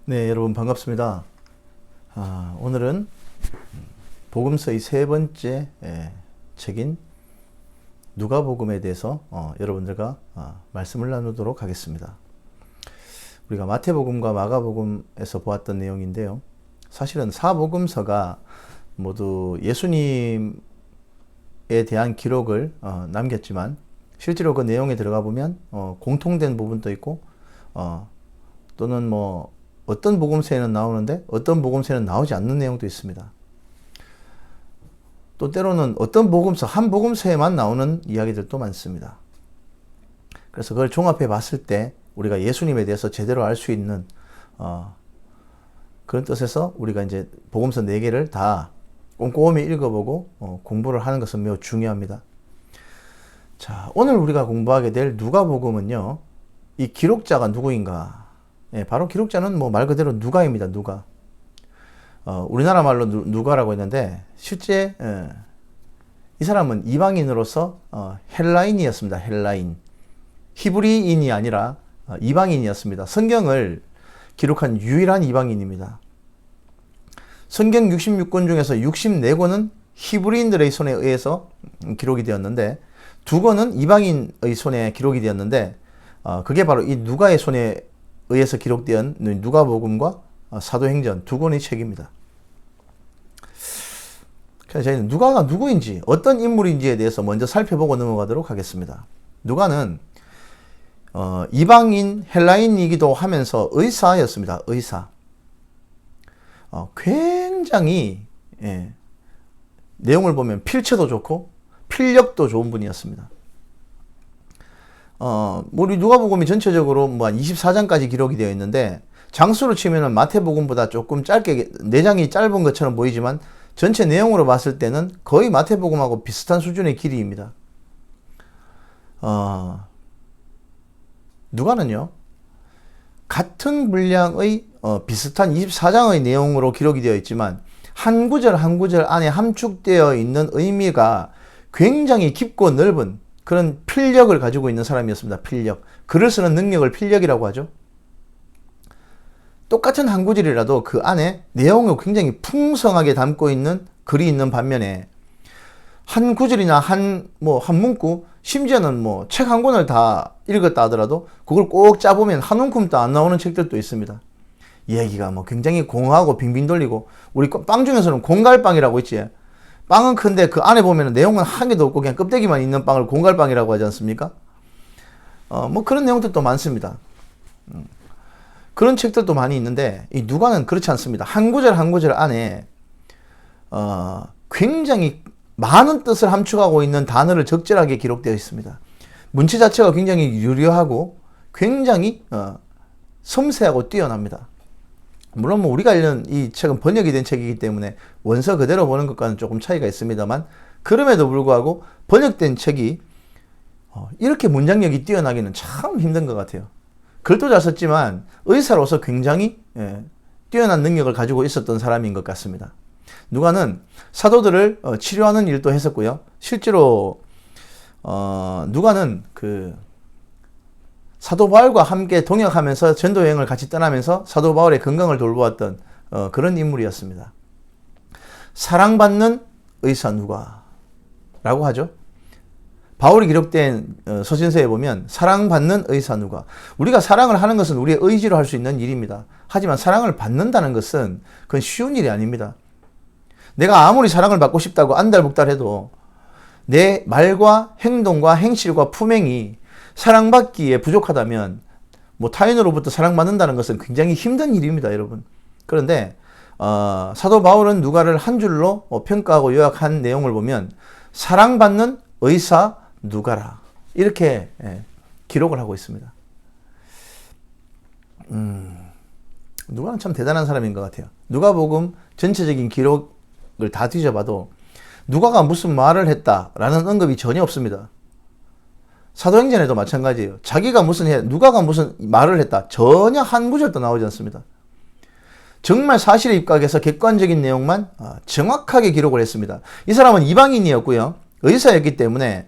네, 여러분 반갑습니다. 오늘은 복음서의 세 번째 책인 누가복음에 대해서 여러분들과 말씀을 나누도록 하겠습니다. 우리가 마태복음과 마가복음에서 보았던 내용인데요. 사실은 사복음서가 모두 예수님에 대한 기록을 남겼지만 실제로 그 내용에 들어가 보면 공통된 부분도 있고 또는 어떤 복음서에는 나오는데 어떤 복음서에는 나오지 않는 내용도 있습니다. 또 때로는 어떤 복음서, 한 복음서에만 나오는 이야기들도 많습니다. 그래서 그걸 종합해 봤을 때 우리가 예수님에 대해서 제대로 알 수 있는 그런 뜻에서 우리가 이제 복음서 4개를 다 꼼꼼히 읽어보고 공부를 하는 것은 매우 중요합니다. 자, 오늘 우리가 공부하게 될 누가복음은요, 이 기록자가 누구인가? 바로 기록자는 말 그대로 누가입니다. 누가. 우리나라 말로 누가라고 했는데 실제 이 사람은 이방인으로서 헬라인이었습니다. 헬라인. 히브리인이 아니라 이방인이었습니다. 성경을 기록한 유일한 이방인입니다. 성경 66권 중에서 64권은 히브리인들의 손에 의해서 기록이 되었는데 2권은 이방인의 손에 기록이 되었는데 그게 바로 이 누가의 손에 의해서 기록된 누가복음과 사도행전 2권의 책입니다. 그래서 저희는 누가가 누구인지 어떤 인물인지에 대해서 먼저 살펴보고 넘어가도록 하겠습니다. 누가는 이방인 헬라인이기도 하면서 의사였습니다. 의사. 굉장히 내용을 보면 필체도 좋고 필력도 좋은 분이었습니다. 우리 누가복음이 전체적으로 한 24장까지 기록이 되어 있는데 장수로 치면은 마태복음보다 조금 짧게 4장이 짧은 것처럼 보이지만 전체 내용으로 봤을 때는 거의 마태복음하고 비슷한 수준의 길이입니다. 누가는요, 같은 분량의 비슷한 24장의 내용으로 기록이 되어 있지만 한 구절 한 구절 안에 함축되어 있는 의미가 굉장히 깊고 넓은 그런 필력을 가지고 있는 사람이었습니다. 필력. 글을 쓰는 능력을 필력이라고 하죠. 똑같은 한 구절이라도 그 안에 내용을 굉장히 풍성하게 담고 있는 글이 있는 반면에 한 구절이나 한 문구, 심지어는 책 한 권을 다 읽었다 하더라도 그걸 꼭 짜보면 한 움큼도 안 나오는 책들도 있습니다. 얘기가 굉장히 공하고 빙빙 돌리고, 우리 빵 중에서는 공갈빵이라고 있지. 빵은 큰데 그 안에 보면 내용은 한 개도 없고 그냥 껍데기만 있는 빵을 공갈빵이라고 하지 않습니까? 그런 내용들도 많습니다. 그런 책들도 많이 있는데 이 누가는 그렇지 않습니다. 한 구절 한 구절 안에 굉장히 많은 뜻을 함축하고 있는 단어를 적절하게 기록되어 있습니다. 문체 자체가 굉장히 유려하고 굉장히 섬세하고 뛰어납니다. 물론 우리가 읽는 이 책은 번역이 된 책이기 때문에 원서 그대로 보는 것과는 조금 차이가 있습니다만, 그럼에도 불구하고 번역된 책이 이렇게 문장력이 뛰어나기는 참 힘든 것 같아요. 글도 잘 썼지만 의사로서 굉장히 뛰어난 능력을 가지고 있었던 사람인 것 같습니다. 누가는 사도들을 치료하는 일도 했었고요. 실제로 누가는 사도 바울과 함께 동역하면서 전도 여행을 같이 떠나면서 사도 바울의 건강을 돌보았던 그런 인물이었습니다. 사랑받는 의사 누가라고 하죠. 바울이 기록된 서신서에 보면 사랑받는 의사 누가. 우리가 사랑을 하는 것은 우리의 의지로 할 수 있는 일입니다. 하지만 사랑을 받는다는 것은 그건 쉬운 일이 아닙니다. 내가 아무리 사랑을 받고 싶다고 안달복달해도 내 말과 행동과 행실과 품행이 사랑받기에 부족하다면 타인으로부터 사랑받는다는 것은 굉장히 힘든 일입니다, 여러분. 그런데 사도 바울은 누가를 한 줄로 평가하고 요약한 내용을 보면 사랑받는 의사 누가라, 이렇게 기록을 하고 있습니다. 누가는 참 대단한 사람인 것 같아요. 누가복음 전체적인 기록을 다 뒤져봐도 누가가 무슨 말을 했다라는 언급이 전혀 없습니다. 사도행전에도 마찬가지예요. 누가가 무슨 말을 했다, 전혀 한 구절도 나오지 않습니다. 정말 사실에 입각해서 객관적인 내용만 정확하게 기록을 했습니다. 이 사람은 이방인이었고요, 의사였기 때문에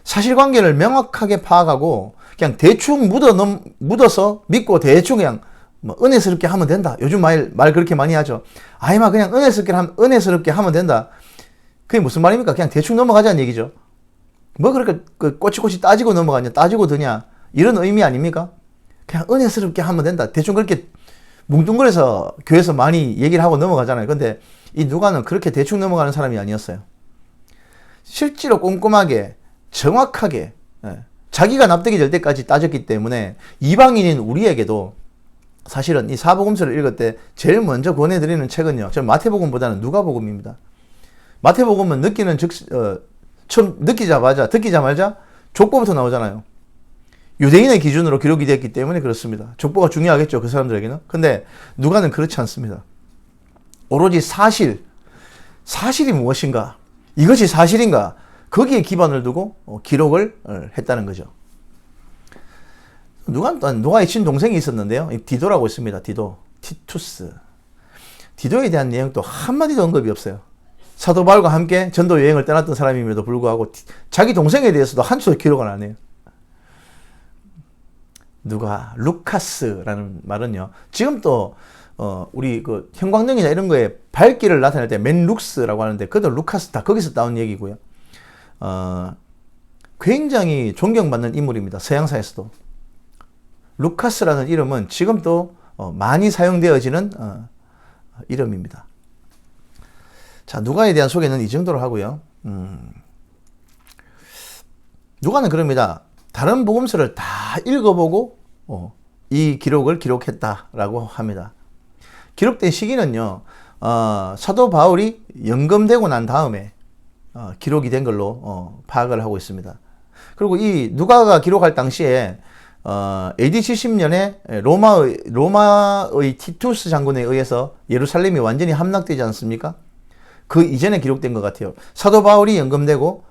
사실관계를 명확하게 파악하고 그냥 대충 묻어서 믿고 대충 그냥 뭐 은혜스럽게 하면 된다. 요즘 말 그렇게 많이 하죠. 아이마 그냥 은혜스럽게 하면 된다. 그게 무슨 말입니까? 그냥 대충 넘어가자는 얘기죠. 뭐 그렇게 꼬치꼬치 따지고 넘어가냐, 따지고 드냐, 이런 의미 아닙니까? 그냥 은혜스럽게 하면 된다. 대충 그렇게 뭉뚱그려서 교회에서 많이 얘기를 하고 넘어가잖아요. 근데 이 누가는 그렇게 대충 넘어가는 사람이 아니었어요. 실제로 꼼꼼하게 정확하게 자기가 납득이 될 때까지 따졌기 때문에 이방인인 우리에게도 사실은 이 사복음서를 읽을 때 제일 먼저 권해드리는 책은요, 저 마태복음보다는 누가복음입니다. 마태복음은 처음 듣기자마자 족보부터 나오잖아요. 유대인의 기준으로 기록이 됐기 때문에 그렇습니다. 족보가 중요하겠죠, 그 사람들에게는. 근데 누가는 그렇지 않습니다. 오로지 사실이 무엇인가, 이것이 사실인가, 거기에 기반을 두고 기록을 했다는 거죠. 누가의 친동생이 있었는데요. 디도라고 있습니다. 티투스. 디도에 대한 내용도 한마디도 언급이 없어요. 사도 바울과 함께 전도 여행을 떠났던 사람임에도 불구하고 자기 동생에 대해서도 한치도 기록을 안 해요. 루카스라는 말은요, 지금 또 우리 그 형광등이나 이런 거에 밝기를 나타낼 때 맨룩스라고 하는데, 그것도 루카스 다 거기서 따온 얘기고요. 굉장히 존경받는 인물입니다. 서양사에서도. 루카스라는 이름은 지금도 많이 사용되어지는 이름입니다. 자, 누가에 대한 소개는 이 정도로 하고요. 누가는 그럽니다. 다른 복음서를 다 읽어보고 이 기록을 기록했다라고 합니다. 기록된 시기는요, 사도 바울이 연금되고 난 다음에 기록이 된 걸로 파악을 하고 있습니다. 그리고 이 누가가 기록할 당시에 AD 70년에 로마의 티투스 장군에 의해서 예루살렘이 완전히 함락되지 않습니까? 그 이전에 기록된 것 같아요. 사도 바울이 연금되고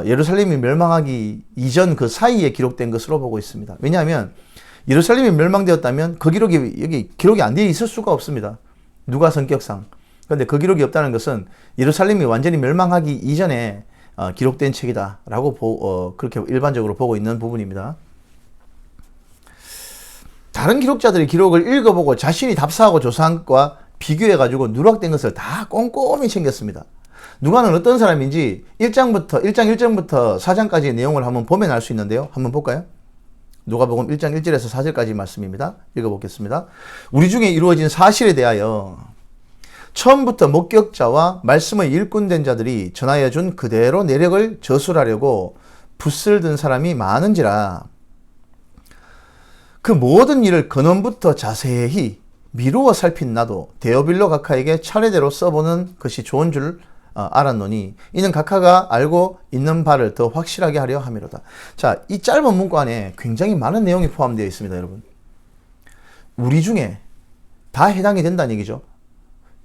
예루살렘이 멸망하기 이전 그 사이에 기록된 것으로 보고 있습니다. 왜냐하면 예루살렘이 멸망되었다면 그 여기 기록이 안 되어 있을 수가 없습니다. 누가 성격상. 그런데 그 기록이 없다는 것은 예루살렘이 완전히 멸망하기 이전에 기록된 책이다라고 그렇게 일반적으로 보고 있는 부분입니다. 다른 기록자들이 기록을 읽어보고 자신이 답사하고 조사한 것과 비교해가지고 누락된 것을 다 꼼꼼히 챙겼습니다. 누가는 어떤 사람인지 1장 1절부터 4장까지의 내용을 한번 보면 알 수 있는데요. 한번 볼까요? 누가복음 1장 1절에서 4절까지 말씀입니다. 읽어보겠습니다. 우리 중에 이루어진 사실에 대하여 처음부터 목격자와 말씀의 일꾼된 자들이 전하여 준 그대로 내력을 저술하려고 붓을 든 사람이 많은지라. 그 모든 일을 근원부터 자세히 미루어 살핀 나도 데오빌로 각하에게 차례대로 써보는 것이 좋은 줄 알았노니 이는 각하가 알고 있는 바를 더 확실하게 하려 함이로다. 자, 이 짧은 문구 안에 굉장히 많은 내용이 포함되어 있습니다, 여러분. 우리 중에 다 해당이 된다는 얘기죠.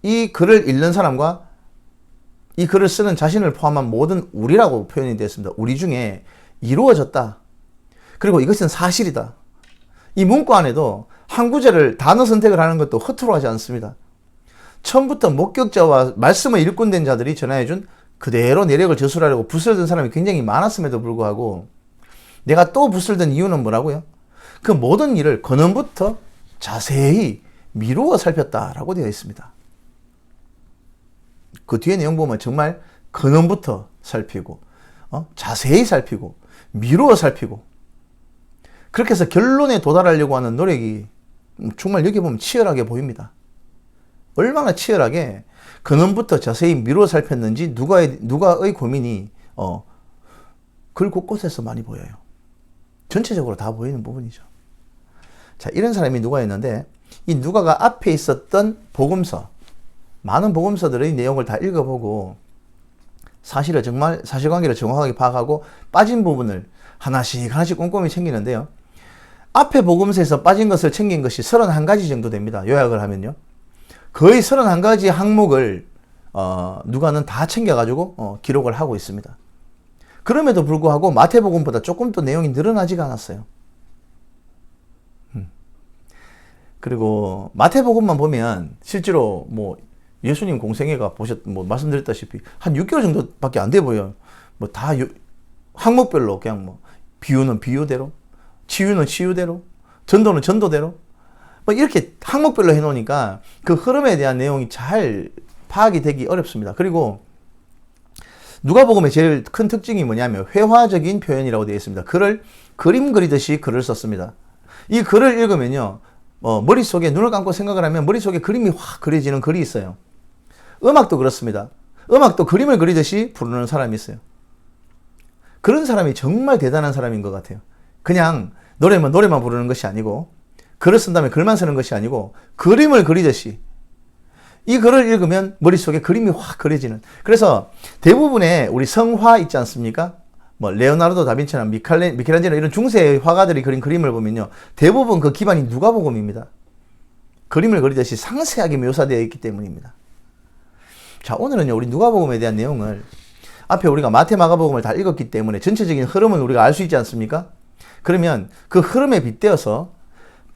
이 글을 읽는 사람과 이 글을 쓰는 자신을 포함한 모든 우리라고 표현이 되었습니다. 우리 중에 이루어졌다. 그리고 이것은 사실이다. 이 문구 안에도 한 구절을 단어 선택을 하는 것도 허투루 하지 않습니다. 처음부터 목격자와 말씀을 일꾼된 자들이 전하여준 그대로 내력을 저술하려고 붓을 든 사람이 굉장히 많았음에도 불구하고 내가 또 붓을 든 이유는 뭐라고요? 그 모든 일을 근원부터 자세히 미루어 살폈다라고 되어 있습니다. 그 뒤에 내용 보면 정말 근원부터 살피고 자세히 살피고 미루어 살피고 그렇게 해서 결론에 도달하려고 하는 노력이 정말 여기 보면 치열하게 보입니다. 얼마나 치열하게 근원부터 자세히 미루어 살폈는지 누가의 고민이 글 곳곳에서 많이 보여요. 전체적으로 다 보이는 부분이죠. 자, 이런 사람이 누가였는데 이 누가가 앞에 있었던 복음서, 많은 복음서들의 내용을 다 읽어보고 사실관계를 정확하게 파악하고 빠진 부분을 하나씩 꼼꼼히 챙기는데요. 앞에 복음서에서 빠진 것을 챙긴 것이 31가지 정도 됩니다. 요약을 하면요. 거의 31가지 항목을 누가는 다 챙겨가지고 기록을 하고 있습니다. 그럼에도 불구하고 마태복음보다 조금 더 내용이 늘어나지가 않았어요. 그리고 마태복음만 보면 실제로 뭐 예수님 공생애가 말씀드렸다시피 한 6개월 정도밖에 안 돼 보여요. 뭐 다 항목별로 그냥 뭐 비유는 비유대로, 치유는 치유대로, 전도는 전도대로 뭐 이렇게 항목별로 해놓으니까 그 흐름에 대한 내용이 잘 파악이 되기 어렵습니다. 그리고 누가복음의 제일 큰 특징이 뭐냐면 회화적인 표현이라고 되어 있습니다. 글을 그림 그리듯이 글을 썼습니다. 이 글을 읽으면요, 머릿속에 눈을 감고 생각을 하면 머릿속에 그림이 확 그려지는 글이 있어요. 음악도 그렇습니다. 음악도 그림을 그리듯이 부르는 사람이 있어요. 그런 사람이 정말 대단한 사람인 것 같아요. 그냥 노래만 부르는 것이 아니고, 글을 쓴 다음에 글만 쓰는 것이 아니고 그림을 그리듯이 이 글을 읽으면 머릿속에 그림이 확 그려지는. 그래서 대부분의 우리 성화 있지 않습니까? 뭐 레오나르도 다빈치나 미켈란젤로 이런 중세의 화가들이 그린 그림을 보면요, 대부분 그 기반이 누가복음입니다. 그림을 그리듯이 상세하게 묘사되어 있기 때문입니다. 자, 오늘은요, 우리 누가복음에 대한 내용을 앞에 우리가 마태, 마가복음을 다 읽었기 때문에 전체적인 흐름은 우리가 알 수 있지 않습니까? 그러면 그 흐름에 빗대어서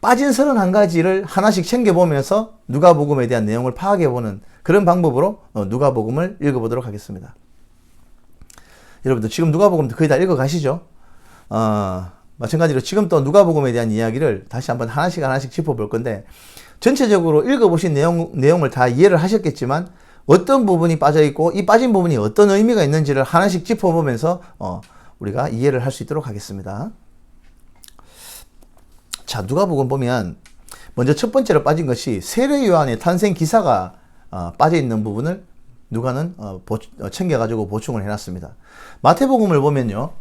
빠진 31가지를 하나씩 챙겨보면서 누가복음에 대한 내용을 파악해보는 그런 방법으로 누가복음을 읽어보도록 하겠습니다. 여러분들 지금 누가복음 거의 다 읽어가시죠? 마찬가지로 지금 또 누가복음에 대한 이야기를 다시 한번 하나씩 짚어볼 건데, 전체적으로 읽어보신 내용을 다 이해를 하셨겠지만 어떤 부분이 빠져있고 이 빠진 부분이 어떤 의미가 있는지를 하나씩 짚어보면서 우리가 이해를 할 수 있도록 하겠습니다. 자, 누가복음 보면 먼저 첫 번째로 빠진 것이 세례 요한의 탄생 기사가 빠져있는 부분을 누가는 챙겨가지고 보충을 해놨습니다. 마태복음을 보면요,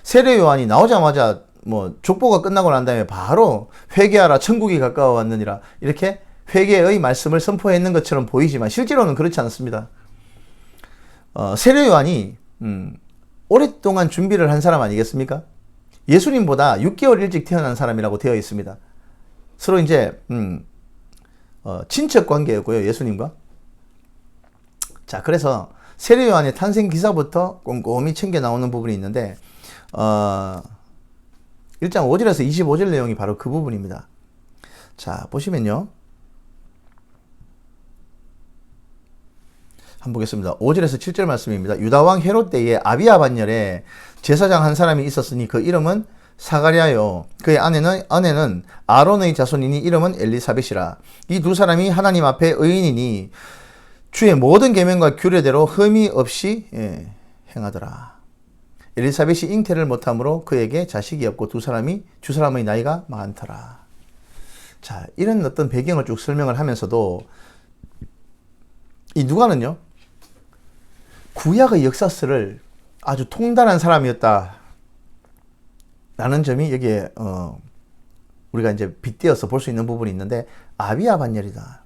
세례 요한이 나오자마자 뭐 족보가 끝나고 난 다음에 바로 회개하라 천국이 가까워왔느니라 이렇게 회개의 말씀을 선포했는 것처럼 보이지만 실제로는 그렇지 않습니다. 세례 요한이 오랫동안 준비를 한 사람 아니겠습니까? 예수님보다 6개월 일찍 태어난 사람이라고 되어 있습니다. 서로 이제 친척 관계였고요, 예수님과. 자, 그래서 세례 요한의 탄생 기사부터 꼼꼼히 챙겨 나오는 부분이 있는데 1장 5절에서 25절 내용이 바로 그 부분입니다. 자, 보시면요, 한번 보겠습니다. 5절에서 7절 말씀입니다. 유다왕 헤롯 때에 아비야 반열에 제사장 한 사람이 있었으니 그 이름은 사가랴요. 그의 아내는 아론의 자손이니 이름은 엘리사벳이라. 이 두 사람이 하나님 앞에 의인이니 주의 모든 계명과 규례대로 흠이 없이 행하더라. 엘리사벳이 잉태를 못함으로 그에게 자식이 없고 두 사람의 나이가 많더라. 자, 이런 어떤 배경을 쭉 설명을 하면서도 이 누가는요, 구약의 역사서를 아주 통달한 사람이었다 라는 점이 여기에 우리가 이제 빗대어서 볼 수 있는 부분이 있는데, 아비야 반열이다.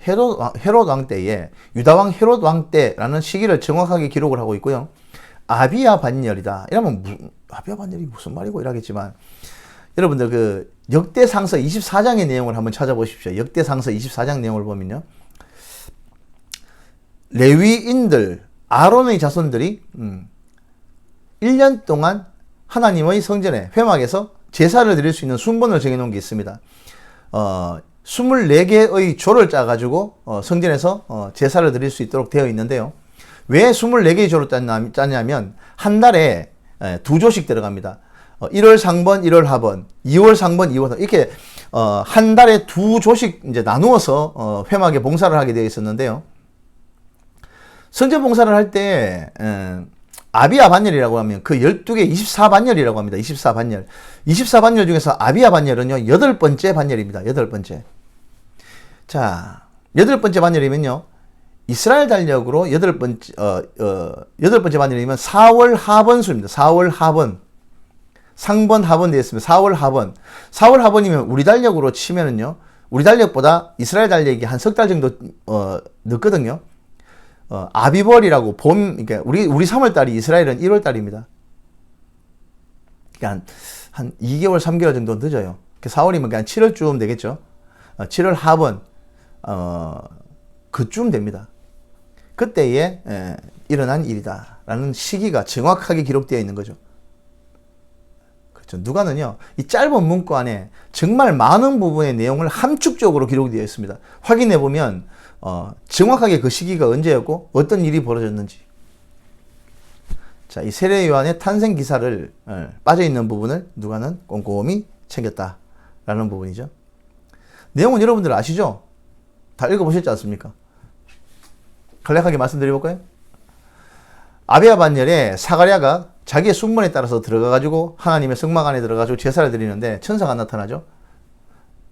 헤롯 왕 때에, 유다 왕 헤롯 왕 때라는 시기를 정확하게 기록을 하고 있고요. 아비야 반열이다. 이러면 아비야 반열이 무슨 말이고 이러겠지만, 여러분들 그 역대상서 24장의 내용을 한번 찾아보십시오. 역대상서 24장 내용을 보면요, 레위인들, 아론의 자손들이 1년 동안 하나님의 성전에 회막에서 제사를 드릴 수 있는 순번을 정해놓은 게 있습니다. 24개의 조를 짜가지고 성전에서 제사를 드릴 수 있도록 되어 있는데요. 왜 24개의 조를 짜냐면 한 달에 2조씩 들어갑니다. 1월 상번, 1월 하번, 2월 상번, 2월 하번, 이렇게 한 달에 2조씩 이제 나누어서 회막에 봉사를 하게 되어 있었는데요. 성전 봉사를 할 때 아비야 반열이라고 하면 그 12개 24반열이라고 합니다. 24반열. 24반열 중에서 아비야 반열은요, 8번째 반열입니다. 8번째. 자, 8번째 반열이면요, 이스라엘 달력으로 8번째 반열이면 4월 하번수입니다. 4월 하번. 상번 하번 되어 있습니다. 4월 하번. 4월 하번이면 우리 달력으로 치면은요, 우리 달력보다 이스라엘 달력이 한 석 달 정도 늦거든요. 아비벌이라고 그러니까 우리 3월달이 이스라엘은 1월달입니다. 그러니까 한 2개월, 3개월 정도 늦어요. 4월이면 그냥 7월쯤 되겠죠. 7월 하번, 그쯤 됩니다. 그때에 일어난 일이다라는 시기가 정확하게 기록되어 있는 거죠. 그렇죠. 누가는요, 이 짧은 문구 안에 정말 많은 부분의 내용을 함축적으로 기록되어 있습니다. 확인해 보면 정확하게 그 시기가 언제였고 어떤 일이 벌어졌는지. 자, 이 세례 요한의 탄생 기사를 빠져 있는 부분을 누가는 꼼꼼히 챙겼다라는 부분이죠. 내용은 여러분들 아시죠? 다 읽어보셨지 않습니까? 간략하게 말씀드려볼까요? 아비야 반열에 사가랴가 자기의 순번에 따라서 들어가가지고 하나님의 성막 안에 들어가가지고 제사를 드리는데 천사가 나타나죠.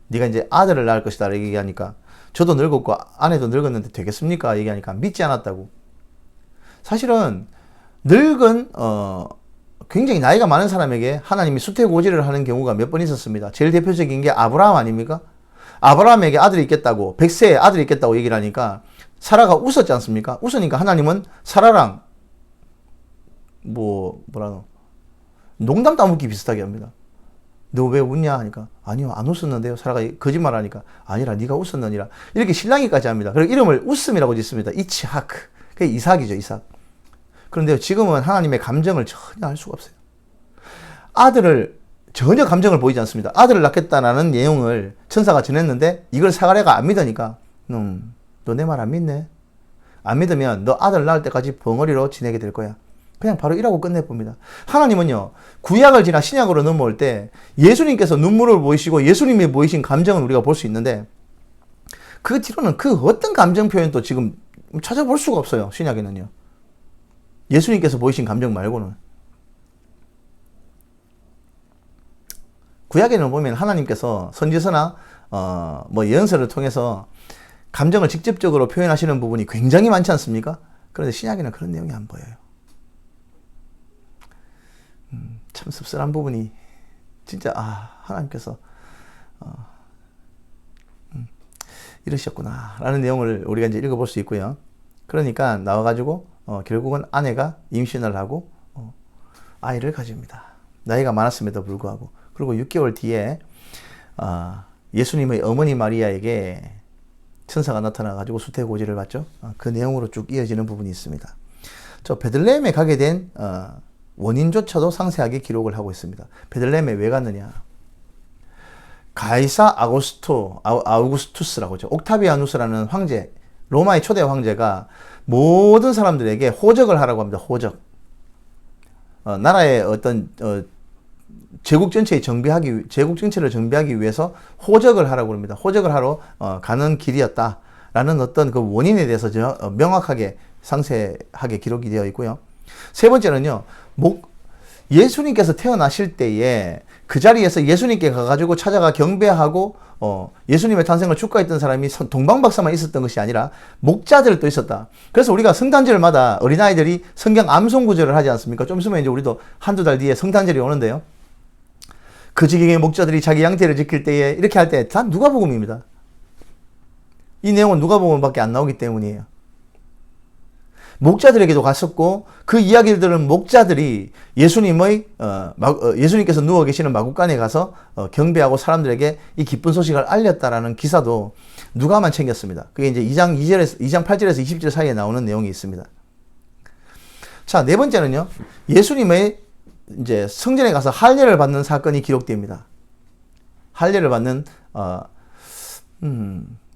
네가 이제 아들을 낳을 것이다 얘기하니까 저도 늙었고 아내도 늙었는데 되겠습니까? 얘기하니까 믿지 않았다고. 사실은 늙은 굉장히 나이가 많은 사람에게 하나님이 수태고지를 하는 경우가 몇 번 있었습니다. 제일 대표적인 게 아브라함 아닙니까? 아브라함에게 아들이 있겠다고 100세에 아들이 있겠다고 얘기를 하니까 사라가 웃었지 않습니까? 웃으니까 하나님은 사라랑 농담 따먹기 비슷하게 합니다. 너 왜 웃냐 하니까 아니요 안 웃었는데요. 사라가 거짓말하니까 아니라 네가 웃었느니라 이렇게 신랑이까지 합니다. 그리고 이름을 웃음이라고 짓습니다. 이츠하크 그게 이삭이죠. 이삭. 그런데 지금은 하나님의 감정을 전혀 알 수가 없어요. 아들을 전혀 감정을 보이지 않습니다. 아들을 낳겠다라는 내용을 천사가 전했는데 이걸 사가랴가 안 믿으니까 너 내 말 안 믿네. 안 믿으면 너 아들 낳을 때까지 벙어리로 지내게 될 거야. 그냥 바로 이라고 끝내봅니다. 하나님은요, 구약을 지나 신약으로 넘어올 때 예수님께서 눈물을 보이시고 예수님이 보이신 감정을 우리가 볼 수 있는데 그 뒤로는 그 어떤 감정 표현도 지금 찾아볼 수가 없어요. 신약에는요. 예수님께서 보이신 감정 말고는. 구약에는 보면 하나님께서 선지서나 예언서를 통해서 감정을 직접적으로 표현하시는 부분이 굉장히 많지 않습니까? 그런데 신약에는 그런 내용이 안 보여요. 참 씁쓸한 부분이 진짜 하나님께서 이러셨구나 라는 내용을 우리가 이제 읽어볼 수 있고요. 그러니까 나와가지고 결국은 아내가 임신을 하고 아이를 가집니다. 나이가 많았음에도 불구하고. 그리고 6개월 뒤에 예수님의 어머니 마리아에게 천사가 나타나가지고 수태고지를 받죠. 그 내용으로 쭉 이어지는 부분이 있습니다. 저 베들레헴에 가게 된 원인조차도 상세하게 기록을 하고 있습니다. 베들레헴에 왜 갔느냐? 가이사 아우구스투스라고 하죠. 옥타비아누스라는 황제, 로마의 초대 황제가 모든 사람들에게 호적을 하라고 합니다. 호적. 나라의 어떤 제국 전체를 정비하기 위해서 호적을 하라고 합니다. 호적을 하러 가는 길이었다라는 어떤 그 원인에 대해서 명확하게 상세하게 기록이 되어 있고요. 세 번째는요, 예수님께서 태어나실 때에 그 자리에서 예수님께 가가지고 찾아가 경배하고 예수님의 탄생을 축하했던 사람이 동방박사만 있었던 것이 아니라 목자들도 있었다. 그래서 우리가 성탄절마다 어린아이들이 성경 암송 구절을 하지 않습니까? 좀 있으면 이제 우리도 한두 달 뒤에 성탄절이 오는데요. 그 지경의 목자들이 자기 양떼를 지킬 때에 이렇게 할 때 다 누가복음입니다. 이 내용은 누가복음밖에 안 나오기 때문이에요. 목자들에게도 갔었고 그 이야기들은 목자들이 예수님께서 누워 계시는 마구간에 가서 경배하고 사람들에게 이 기쁜 소식을 알렸다라는 기사도 누가만 챙겼습니다. 그게 이제 2장 8절에서 20절 사이에 나오는 내용이 있습니다. 자, 네 번째는요. 예수님의 이제 성전에 가서 할례를 받는 사건이 기록됩니다. 할례를 받는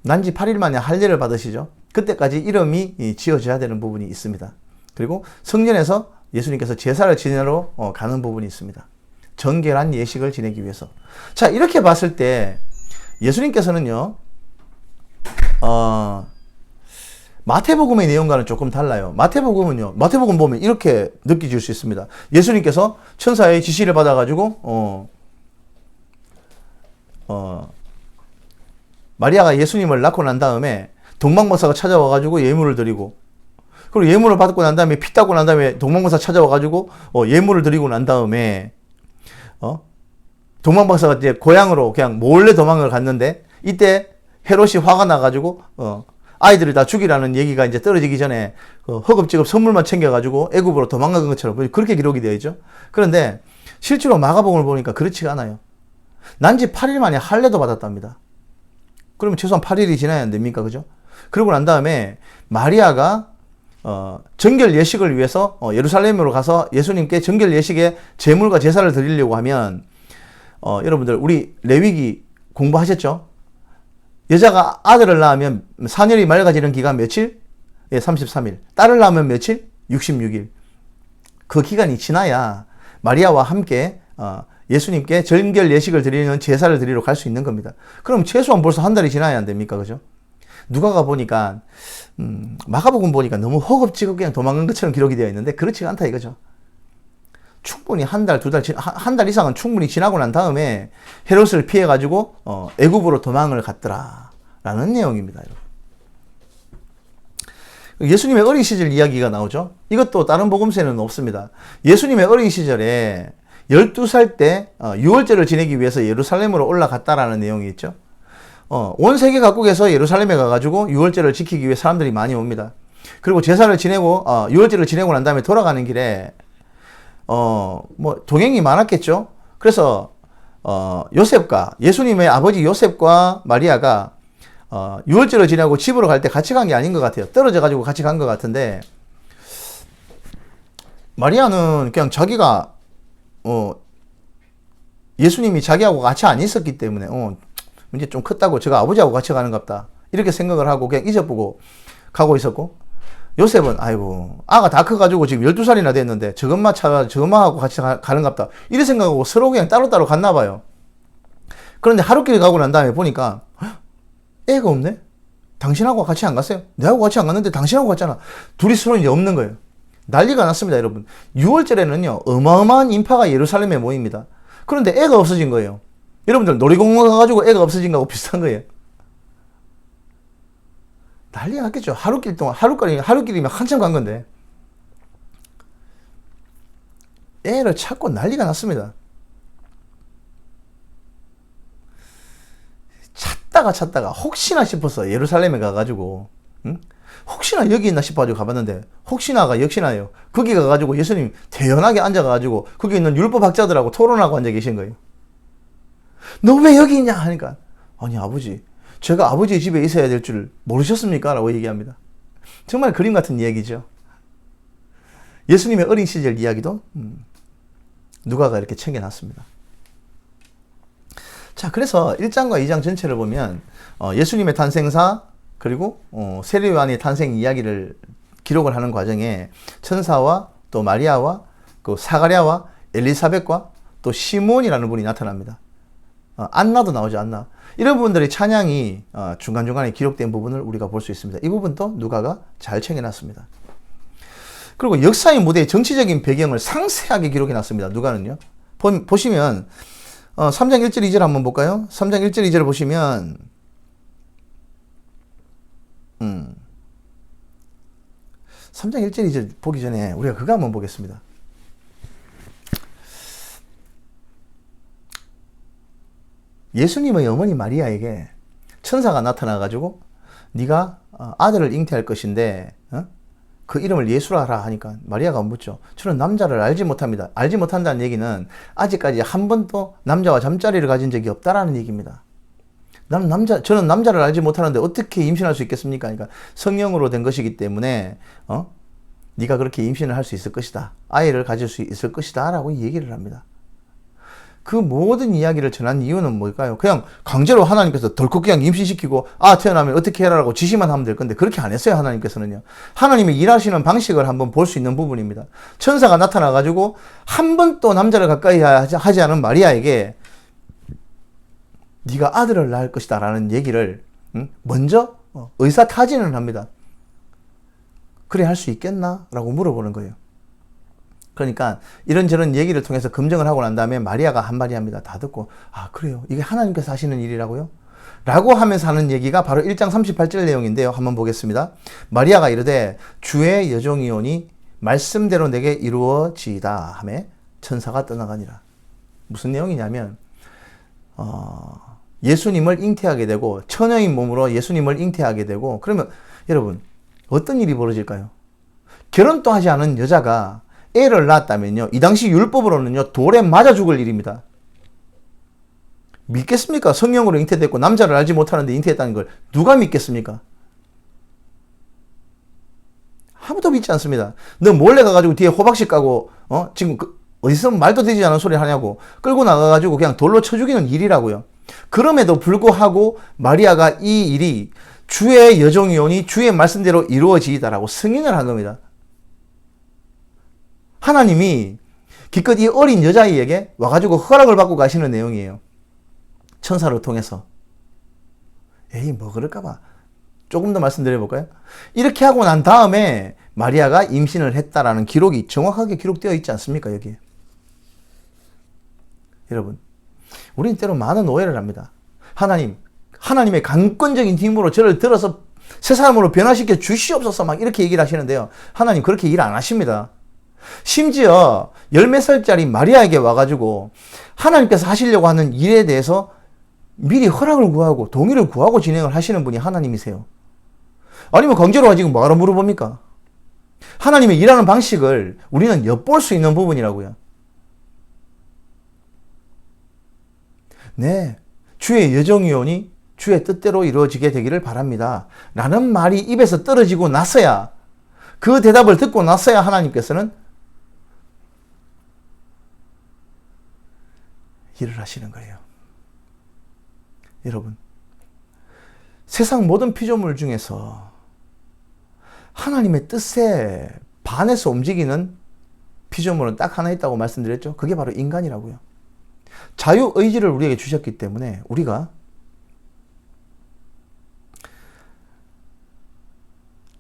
난지 8일 만에 할례를 받으시죠. 그때까지 이름이 지어져야 되는 부분이 있습니다. 그리고 성전에서 예수님께서 제사를 지내러 가는 부분이 있습니다. 정결한 예식을 지내기 위해서. 자, 이렇게 봤을 때 예수님께서는요, 마태복음의 내용과는 조금 달라요. 마태복음 보면 이렇게 느껴질 수 있습니다. 예수님께서 천사의 지시를 받아가지고 마리아가 예수님을 낳고 난 다음에 동방박사가 찾아와가지고 예물을 드리고, 그리고 예물을 받고 난 다음에 피 따고 난 다음에 동방박사 찾아와가지고 예물을 드리고 난 다음에 동방박사가 이제 고향으로 그냥 몰래 도망을 갔는데, 이때 헤롯이 화가 나가지고 아이들을 다 죽이라는 얘기가 이제 떨어지기 전에 허겁지겁 선물만 챙겨가지고 애굽으로 도망간 것처럼 그렇게 기록이 되어 있죠. 그런데 실제로 마가복음을 보니까 그렇지가 않아요. 난지 8일 만에 할례도 받았답니다. 그러면 최소한 8일이 지나야 안 됩니까? 그죠? 그러고 난 다음에 마리아가 정결 예식을 위해서 예루살렘으로 가서 예수님께 정결 예식에 제물과 제사를 드리려고 하면 여러분들 우리 레위기 공부하셨죠? 여자가 아들을 낳으면 사년이 맑아지는 기간 며칠? 33일. 딸을 낳으면 며칠? 66일. 그 기간이 지나야 마리아와 함께 예수님께 정결 예식을 드리는 제사를 드리러 갈 수 있는 겁니다. 그럼 최소한 벌써 한 달이 지나야 안 됩니까? 그죠? 누가가 보니까 마가복음 보니까 너무 허겁지겁 그냥 도망간 것처럼 기록이 되어 있는데 그렇지가 않다 이거죠. 충분히 한 달, 두 달, 한 달 이상은 충분히 지나고 난 다음에 헤롯을 피해가지고 애굽으로 도망을 갔더라라는 내용입니다. 예수님의 어린 시절 이야기가 나오죠. 이것도 다른 복음서에는 없습니다. 예수님의 어린 시절에 12살 때 유월절을 지내기 위해서 예루살렘으로 올라갔다라는 내용이 있죠. 온 세계 각국에서 예루살렘에 가가지고 유월절을 지키기 위해 사람들이 많이 옵니다. 그리고 제사를 지내고 유월절을 지내고 난 다음에 돌아가는 길에 뭐 동행이 많았겠죠. 그래서 요셉과 예수님의 아버지 요셉과 마리아가 유월절을 지내고 집으로 갈 때 같이 간 게 아닌 것 같아요. 떨어져 가지고 같이 간 것 같은데 마리아는 그냥 자기가 예수님이 자기하고 같이 안 있었기 때문에 이제 좀 컸다고 제가 아버지하고 같이 가는 것 같다 이렇게 생각을 하고 그냥 잊어보고 가고 있었고, 요셉은 아이고 아가 다 커가지고 지금 12살이나 됐는데 저것만 하고 같이 가는 것 같다 이렇게 생각하고 서로 그냥 따로따로 갔나 봐요. 그런데 하루길 가고 난 다음에 보니까 애가 없네? 당신하고 같이 안 갔어요? 내하고 같이 안 갔는데 당신하고 갔잖아. 둘이 서로 이제 없는 거예요. 난리가 났습니다, 여러분. 6월절에는요, 어마어마한 인파가 예루살렘에 모입니다. 그런데 애가 없어진 거예요. 여러분들 놀이공원 가가지고 애가 없어진 거하고 비슷한 거예요. 난리가 났겠죠. 하루길 동안, 하루길이면 한참 간 건데. 애를 찾고 난리가 났습니다. 찾다가 혹시나 싶어서 예루살렘에 가가지고 혹시나 여기 있나 싶어가지고 가봤는데 혹시나가 역시나요. 거기 가가지고 예수님 대연하게 앉아가지고 거기 있는 율법학자들하고 토론하고 앉아 계신 거예요. 너 왜 여기 있냐 하니까 아니 아버지 제가 아버지의 집에 있어야 될 줄 모르셨습니까? 라고 얘기합니다. 정말 그림 같은 이야기죠. 예수님의 어린 시절 이야기도 누가가 이렇게 챙겨놨습니다. 자, 그래서 1장과 2장 전체를 보면 예수님의 탄생사 그리고 세례 요한의 탄생 이야기를 기록을 하는 과정에 천사와 또 마리아와 그 사가랴와 엘리사벳과 또 시몬이라는 분이 나타납니다. 안나도 나오죠, 안나. 이런 부분들의 찬양이 중간중간에 기록된 부분을 우리가 볼 수 있습니다. 이 부분도 누가가 잘 챙겨놨습니다. 그리고 역사의 무대의 정치적인 배경을 상세하게 기록해놨습니다. 누가는요. 보시면 3장 1절 2절 한번 볼까요? 3장 1절 2절을 보시면 3장 1절 2절 보기 전에 우리가 그거 한번 보겠습니다. 예수님의 어머니 마리아에게 천사가 나타나가지고 네가 아들을 잉태할 것인데 그 이름을 예수라 하라 하니까 마리아가 묻죠. 저는 남자를 알지 못합니다. 알지 못한다는 얘기는 아직까지 한 번도 남자와 잠자리를 가진 적이 없다라는 얘기입니다. 저는 남자를 알지 못하는데 어떻게 임신할 수 있겠습니까? 그러니까 성령으로 된 것이기 때문에 네가 그렇게 임신을 할 수 있을 것이다. 아이를 가질 수 있을 것이다 라고 얘기를 합니다. 그 모든 이야기를 전한 이유는 뭘까요? 그냥 강제로 하나님께서 덜컥 그냥 임신시키고 태어나면 어떻게 해라라고 지시만 하면 될 건데 그렇게 안 했어요. 하나님께서는요. 하나님이 일하시는 방식을 한번 볼 수 있는 부분입니다. 천사가 나타나가지고 한 번도 남자를 가까이 하지 않은 마리아에게 네가 아들을 낳을 것이다 라는 얘기를 먼저 의사타진을 합니다. 그래 할 수 있겠나? 라고 물어보는 거예요. 그러니까 이런저런 얘기를 통해서 검증을 하고 난 다음에 마리아가 한마디 합니다. 다 듣고 그래요? 이게 하나님께서 하시는 일이라고요? 라고 하면서 하는 얘기가 바로 1장 38절 내용인데요. 한번 보겠습니다. 마리아가 이르되 주의 여종이오니 말씀대로 내게 이루어지이다 하며 천사가 떠나가니라. 무슨 내용이냐면 예수님을 잉태하게 되고 처녀인 몸으로 예수님을 잉태하게 되고 그러면 여러분 어떤 일이 벌어질까요? 결혼도 하지 않은 여자가 애를 낳았다면요. 이 당시 율법으로는요. 돌에 맞아 죽을 일입니다. 믿겠습니까? 성령으로 잉태됐고 남자를 알지 못하는데 잉태했다는 걸 누가 믿겠습니까? 아무도 믿지 않습니다. 너 몰래 가가지고 뒤에 호박씨 까고 지금 어디서 말도 되지 않은 소리 하냐고 끌고 나가가지고 그냥 돌로 쳐 죽이는 일이라고요. 그럼에도 불구하고 마리아가 이 일이 주의 여종이오니 주의 말씀대로 이루어지이다라고 승인을 한 겁니다. 하나님이 기껏 이 어린 여자아이에게 와가지고 허락을 받고 가시는 내용이에요. 천사를 통해서. 에이, 뭐 그럴까봐. 조금 더 말씀드려볼까요? 이렇게 하고 난 다음에 마리아가 임신을 했다라는 기록이 정확하게 기록되어 있지 않습니까, 여기에? 여러분, 우리는 때로 많은 오해를 합니다. 하나님의 강권적인 힘으로 저를 들어서 새 사람으로 변화시켜 주시옵소서 막 이렇게 얘기를 하시는데요. 하나님 그렇게 일 안 하십니다. 심지어 10몇 살짜리 마리아에게 와가지고 하나님께서 하시려고 하는 일에 대해서 미리 허락을 구하고 동의를 구하고 진행을 하시는 분이 하나님이세요. 아니면 강제로 지금 뭐하러 물어봅니까? 하나님의 일하는 방식을 우리는 엿볼 수 있는 부분이라고요. 네, 주의 여정이오니 주의 뜻대로 이루어지게 되기를 바랍니다. 라는 말이 입에서 떨어지고 나서야, 그 대답을 듣고 나서야 하나님께서는 일을 하시는 거예요. 여러분, 세상 모든 피조물 중에서 하나님의 뜻에 반해서 움직이는 피조물은 딱 하나 있다고 말씀드렸죠. 그게 바로 인간이라고요. 자유의지를 우리에게 주셨기 때문에 우리가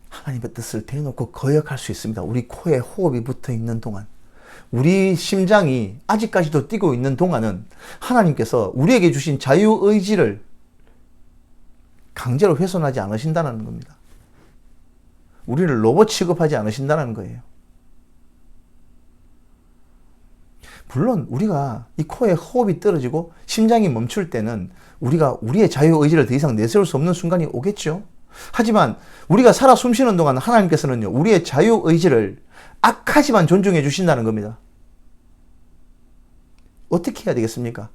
하나님의 뜻을 대놓고 거역할 수 있습니다. 우리 코에 호흡이 붙어 있는 동안, 우리 심장이 아직까지도 뛰고 있는 동안은 하나님께서 우리에게 주신 자유의지를 강제로 훼손하지 않으신다는 겁니다. 우리를 로봇 취급하지 않으신다는 거예요. 물론 우리가 이 코에 호흡이 떨어지고 심장이 멈출 때는 우리가 우리의 자유의지를 더 이상 내세울 수 없는 순간이 오겠죠. 하지만 우리가 살아 숨쉬는 동안 하나님께서는요, 우리의 자유의지를 악하지만 존중해 주신다는 겁니다. 어떻게 해야 되겠습니까?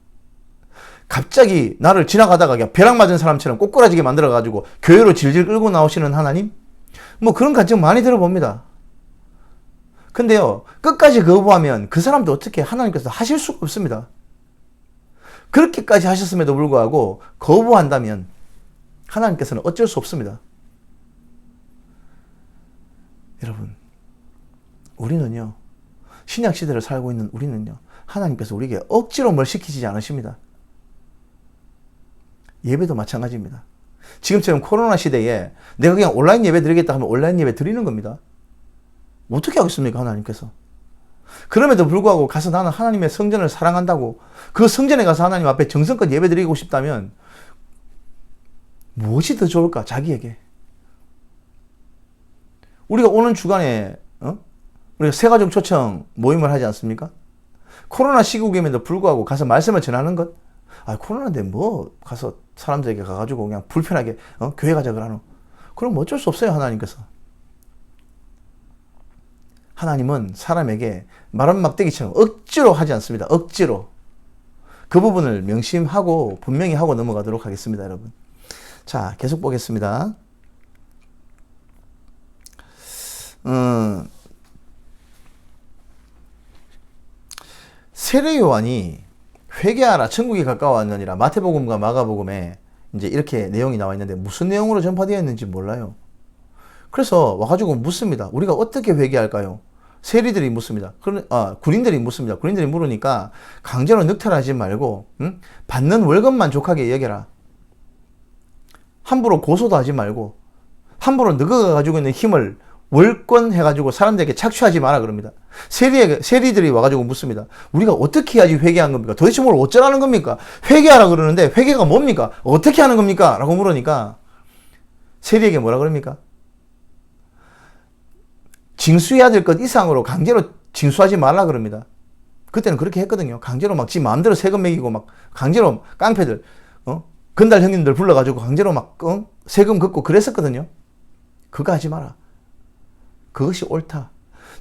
갑자기 나를 지나가다가 그냥 벼락 맞은 사람처럼 꼬꾸라지게 만들어가지고 교회로 질질 끌고 나오시는 하나님? 뭐 그런 관점 많이 들어봅니다. 근데요, 끝까지 거부하면 그 사람도 어떻게 하나님께서 하실 수가 없습니다. 그렇게까지 하셨음에도 불구하고 거부한다면 하나님께서는 어쩔 수 없습니다. 여러분, 우리는요, 신약 시대를 살고 있는 우리는요, 하나님께서 우리에게 억지로 뭘 시키지 않으십니다. 예배도 마찬가지입니다. 지금처럼 코로나 시대에 내가 그냥 온라인 예배 드리겠다 하면 온라인 예배 드리는 겁니다. 어떻게 하겠습니까, 하나님께서? 그럼에도 불구하고 가서 나는 하나님의 성전을 사랑한다고 그 성전에 가서 하나님 앞에 정성껏 예배 드리고 싶다면 무엇이 더 좋을까, 자기에게? 우리가 오는 주간에 우리가 새가족 초청 모임을 하지 않습니까? 코로나 시국임에도 불구하고 가서 말씀을 전하는 것? 아, 코로나인데 뭐 가서 사람들에게 가가지고 그냥 불편하게 교회 가자 그러노? 그럼 어쩔 수 없어요, 하나님께서. 하나님은 사람에게 마른 막대기처럼 억지로 하지 않습니다. 억지로. 그 부분을 명심하고 분명히 하고 넘어가도록 하겠습니다, 여러분. 자, 계속 보겠습니다. 세례 요한이 회개하라 천국이 가까워왔느니라 마태복음과 마가복음에 이제 이렇게 내용이 나와 있는데 무슨 내용으로 전파되어 있는지 몰라요. 그래서 와가지고 묻습니다. 우리가 어떻게 회개할까요? 세리들이 묻습니다. 군인들이 묻습니다. 군인들이 물으니까 강제로 늑탈하지 말고 받는 월급만 족하게 여겨라. 함부로 고소도 하지 말고 함부로 너가 가지고 있는 힘을 월권해가지고 사람들에게 착취하지 마라 그럽니다. 세리들이 와가지고 묻습니다. 우리가 어떻게 해야지 회개한 겁니까? 도대체 뭘 어쩌라는 겁니까? 회개하라 그러는데 회개가 뭡니까? 어떻게 하는 겁니까? 라고 물으니까 세리에게 뭐라 그럽니까? 징수해야 될 것 이상으로 강제로 징수하지 말라 그럽니다. 그때는 그렇게 했거든요. 강제로 막 지 마음대로 세금 매기고 막 강제로 깡패들, 건달 형님들 불러가지고 강제로 막 세금 걷고 그랬었거든요. 그거 하지 마라. 그것이 옳다.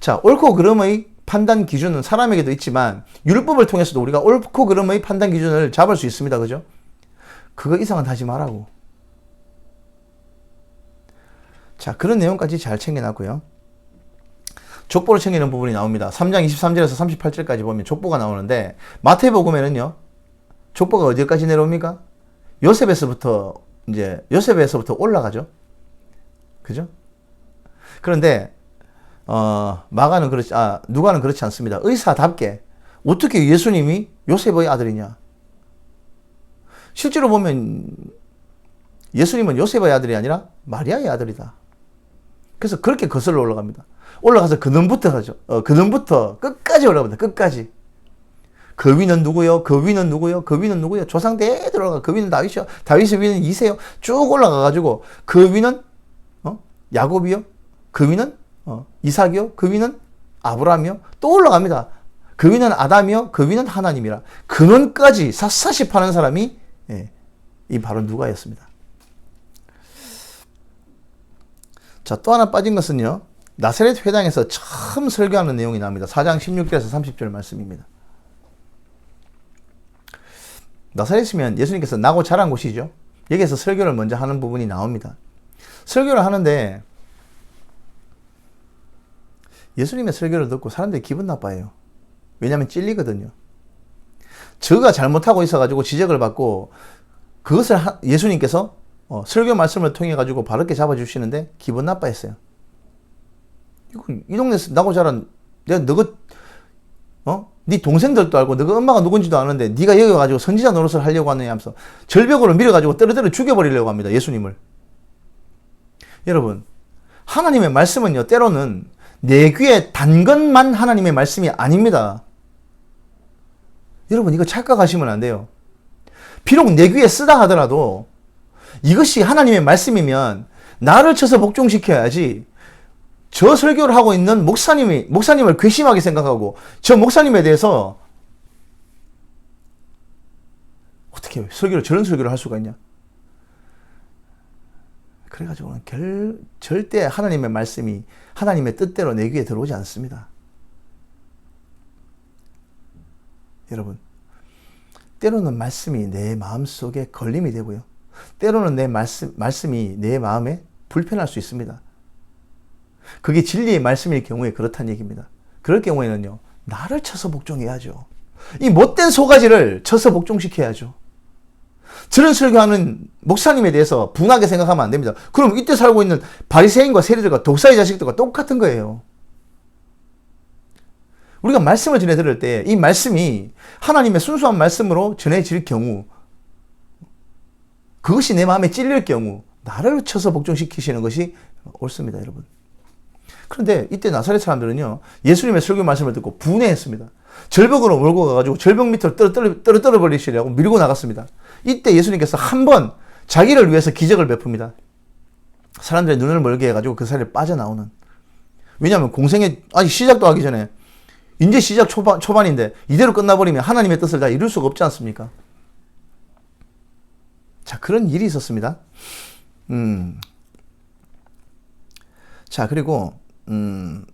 자, 옳고 그름의 판단 기준은 사람에게도 있지만 율법을 통해서도 우리가 옳고 그름의 판단 기준을 잡을 수 있습니다. 그죠? 그거 이상은 하지 말라고. 자, 그런 내용까지 잘 챙겨놨고요. 족보를 챙기는 부분이 나옵니다. 3장 23절에서 38절까지 보면 족보가 나오는데 마태복음에는요, 족보가 어디까지 내려옵니까? 요셉에서부터 올라가죠. 그죠? 그런데 누가는 그렇지 않습니다. 의사답게 어떻게 예수님이 요셉의 아들이냐? 실제로 보면 예수님은 요셉의 아들이 아니라 마리아의 아들이다. 그래서 그렇게 거슬러 올라갑니다. 올라가서 근원부터 가죠. 근원부터 끝까지 올라갑니다. 끝까지. 그 위는 누구요? 그 위는 누구요? 그 위는 누구요? 조상 대대로 올라가. 그 위는 다윗이요. 다윗의 위는 이세요. 쭉 올라가가지고 그 위는 야곱이요. 그 위는 이삭이요. 그 위는 아브라함이요. 또 올라갑니다. 그 위는 아담이요. 그 위는 하나님이라. 근원까지 샅샅이 파는 사람이 이 바로 누가였습니다. 자, 또 하나 빠진 것은요. 나사렛 회당에서 처음 설교하는 내용이 나옵니다. 4장 16절에서 30절 말씀입니다. 나사렛이면 예수님께서 나고 자란 곳이죠. 여기에서 설교를 먼저 하는 부분이 나옵니다. 설교를 하는데 예수님의 설교를 듣고 사람들이 기분 나빠해요. 왜냐하면 찔리거든요. 저가 잘못하고 있어가지고 지적을 받고 그것을 예수님께서 설교 말씀을 통해 가지고 바르게 잡아주시는데 기분 나빠했어요. 이 동네에서 나고 자란 내가 네 동생들도 알고 너가 엄마가 누군지도 아는데 네가 여기 와가지고 선지자 노릇을 하려고 하느냐 하면서 절벽으로 밀어가지고 떨어뜨려 죽여버리려고 합니다. 예수님을. 여러분, 하나님의 말씀은요, 때로는 내 귀에 단 것만 하나님의 말씀이 아닙니다. 여러분, 이거 착각하시면 안 돼요. 비록 내 귀에 쓰다 하더라도 이것이 하나님의 말씀이면 나를 쳐서 복종시켜야지. 저 설교를 하고 있는 목사님을 괘씸하게 생각하고 저 목사님에 대해서 어떻게 저런 설교를 할 수가 있냐. 그래가지고는 절대 하나님의 말씀이 하나님의 뜻대로 내 귀에 들어오지 않습니다. 여러분, 때로는 말씀이 내 마음속에 걸림이 되고요. 때로는 내 말씀이 내 마음에 불편할 수 있습니다. 그게 진리의 말씀일 경우에 그렇다는 얘기입니다. 그럴 경우에는요, 나를 쳐서 복종해야죠. 이 못된 소가지를 쳐서 복종시켜야죠. 저런 설교하는 목사님에 대해서 분하게 생각하면 안 됩니다. 그럼 이때 살고 있는 바리새인과 세리들과 독사의 자식들과 똑같은 거예요. 우리가 말씀을 전해 들을 때 이 말씀이 하나님의 순수한 말씀으로 전해질 경우, 그것이 내 마음에 찔릴 경우 나를 쳐서 복종시키시는 것이 옳습니다, 여러분. 그런데 이때 나사렛 사람들은요, 예수님의 설교 말씀을 듣고 분해했습니다. 절벽으로 몰고 가가지고 절벽 밑으로 떨어뜨려 버리시려고 밀고 나갔습니다. 이때 예수님께서 한 번 자기를 위해서 기적을 베풉니다. 사람들의 눈을 멀게 해가지고 그 사이를 빠져나오는. 왜냐하면 공생의 아직 시작도 하기 전에 이제 시작 초반인데 이대로 끝나버리면 하나님의 뜻을 다 이룰 수가 없지 않습니까? 자, 그런 일이 있었습니다. 자, 그리고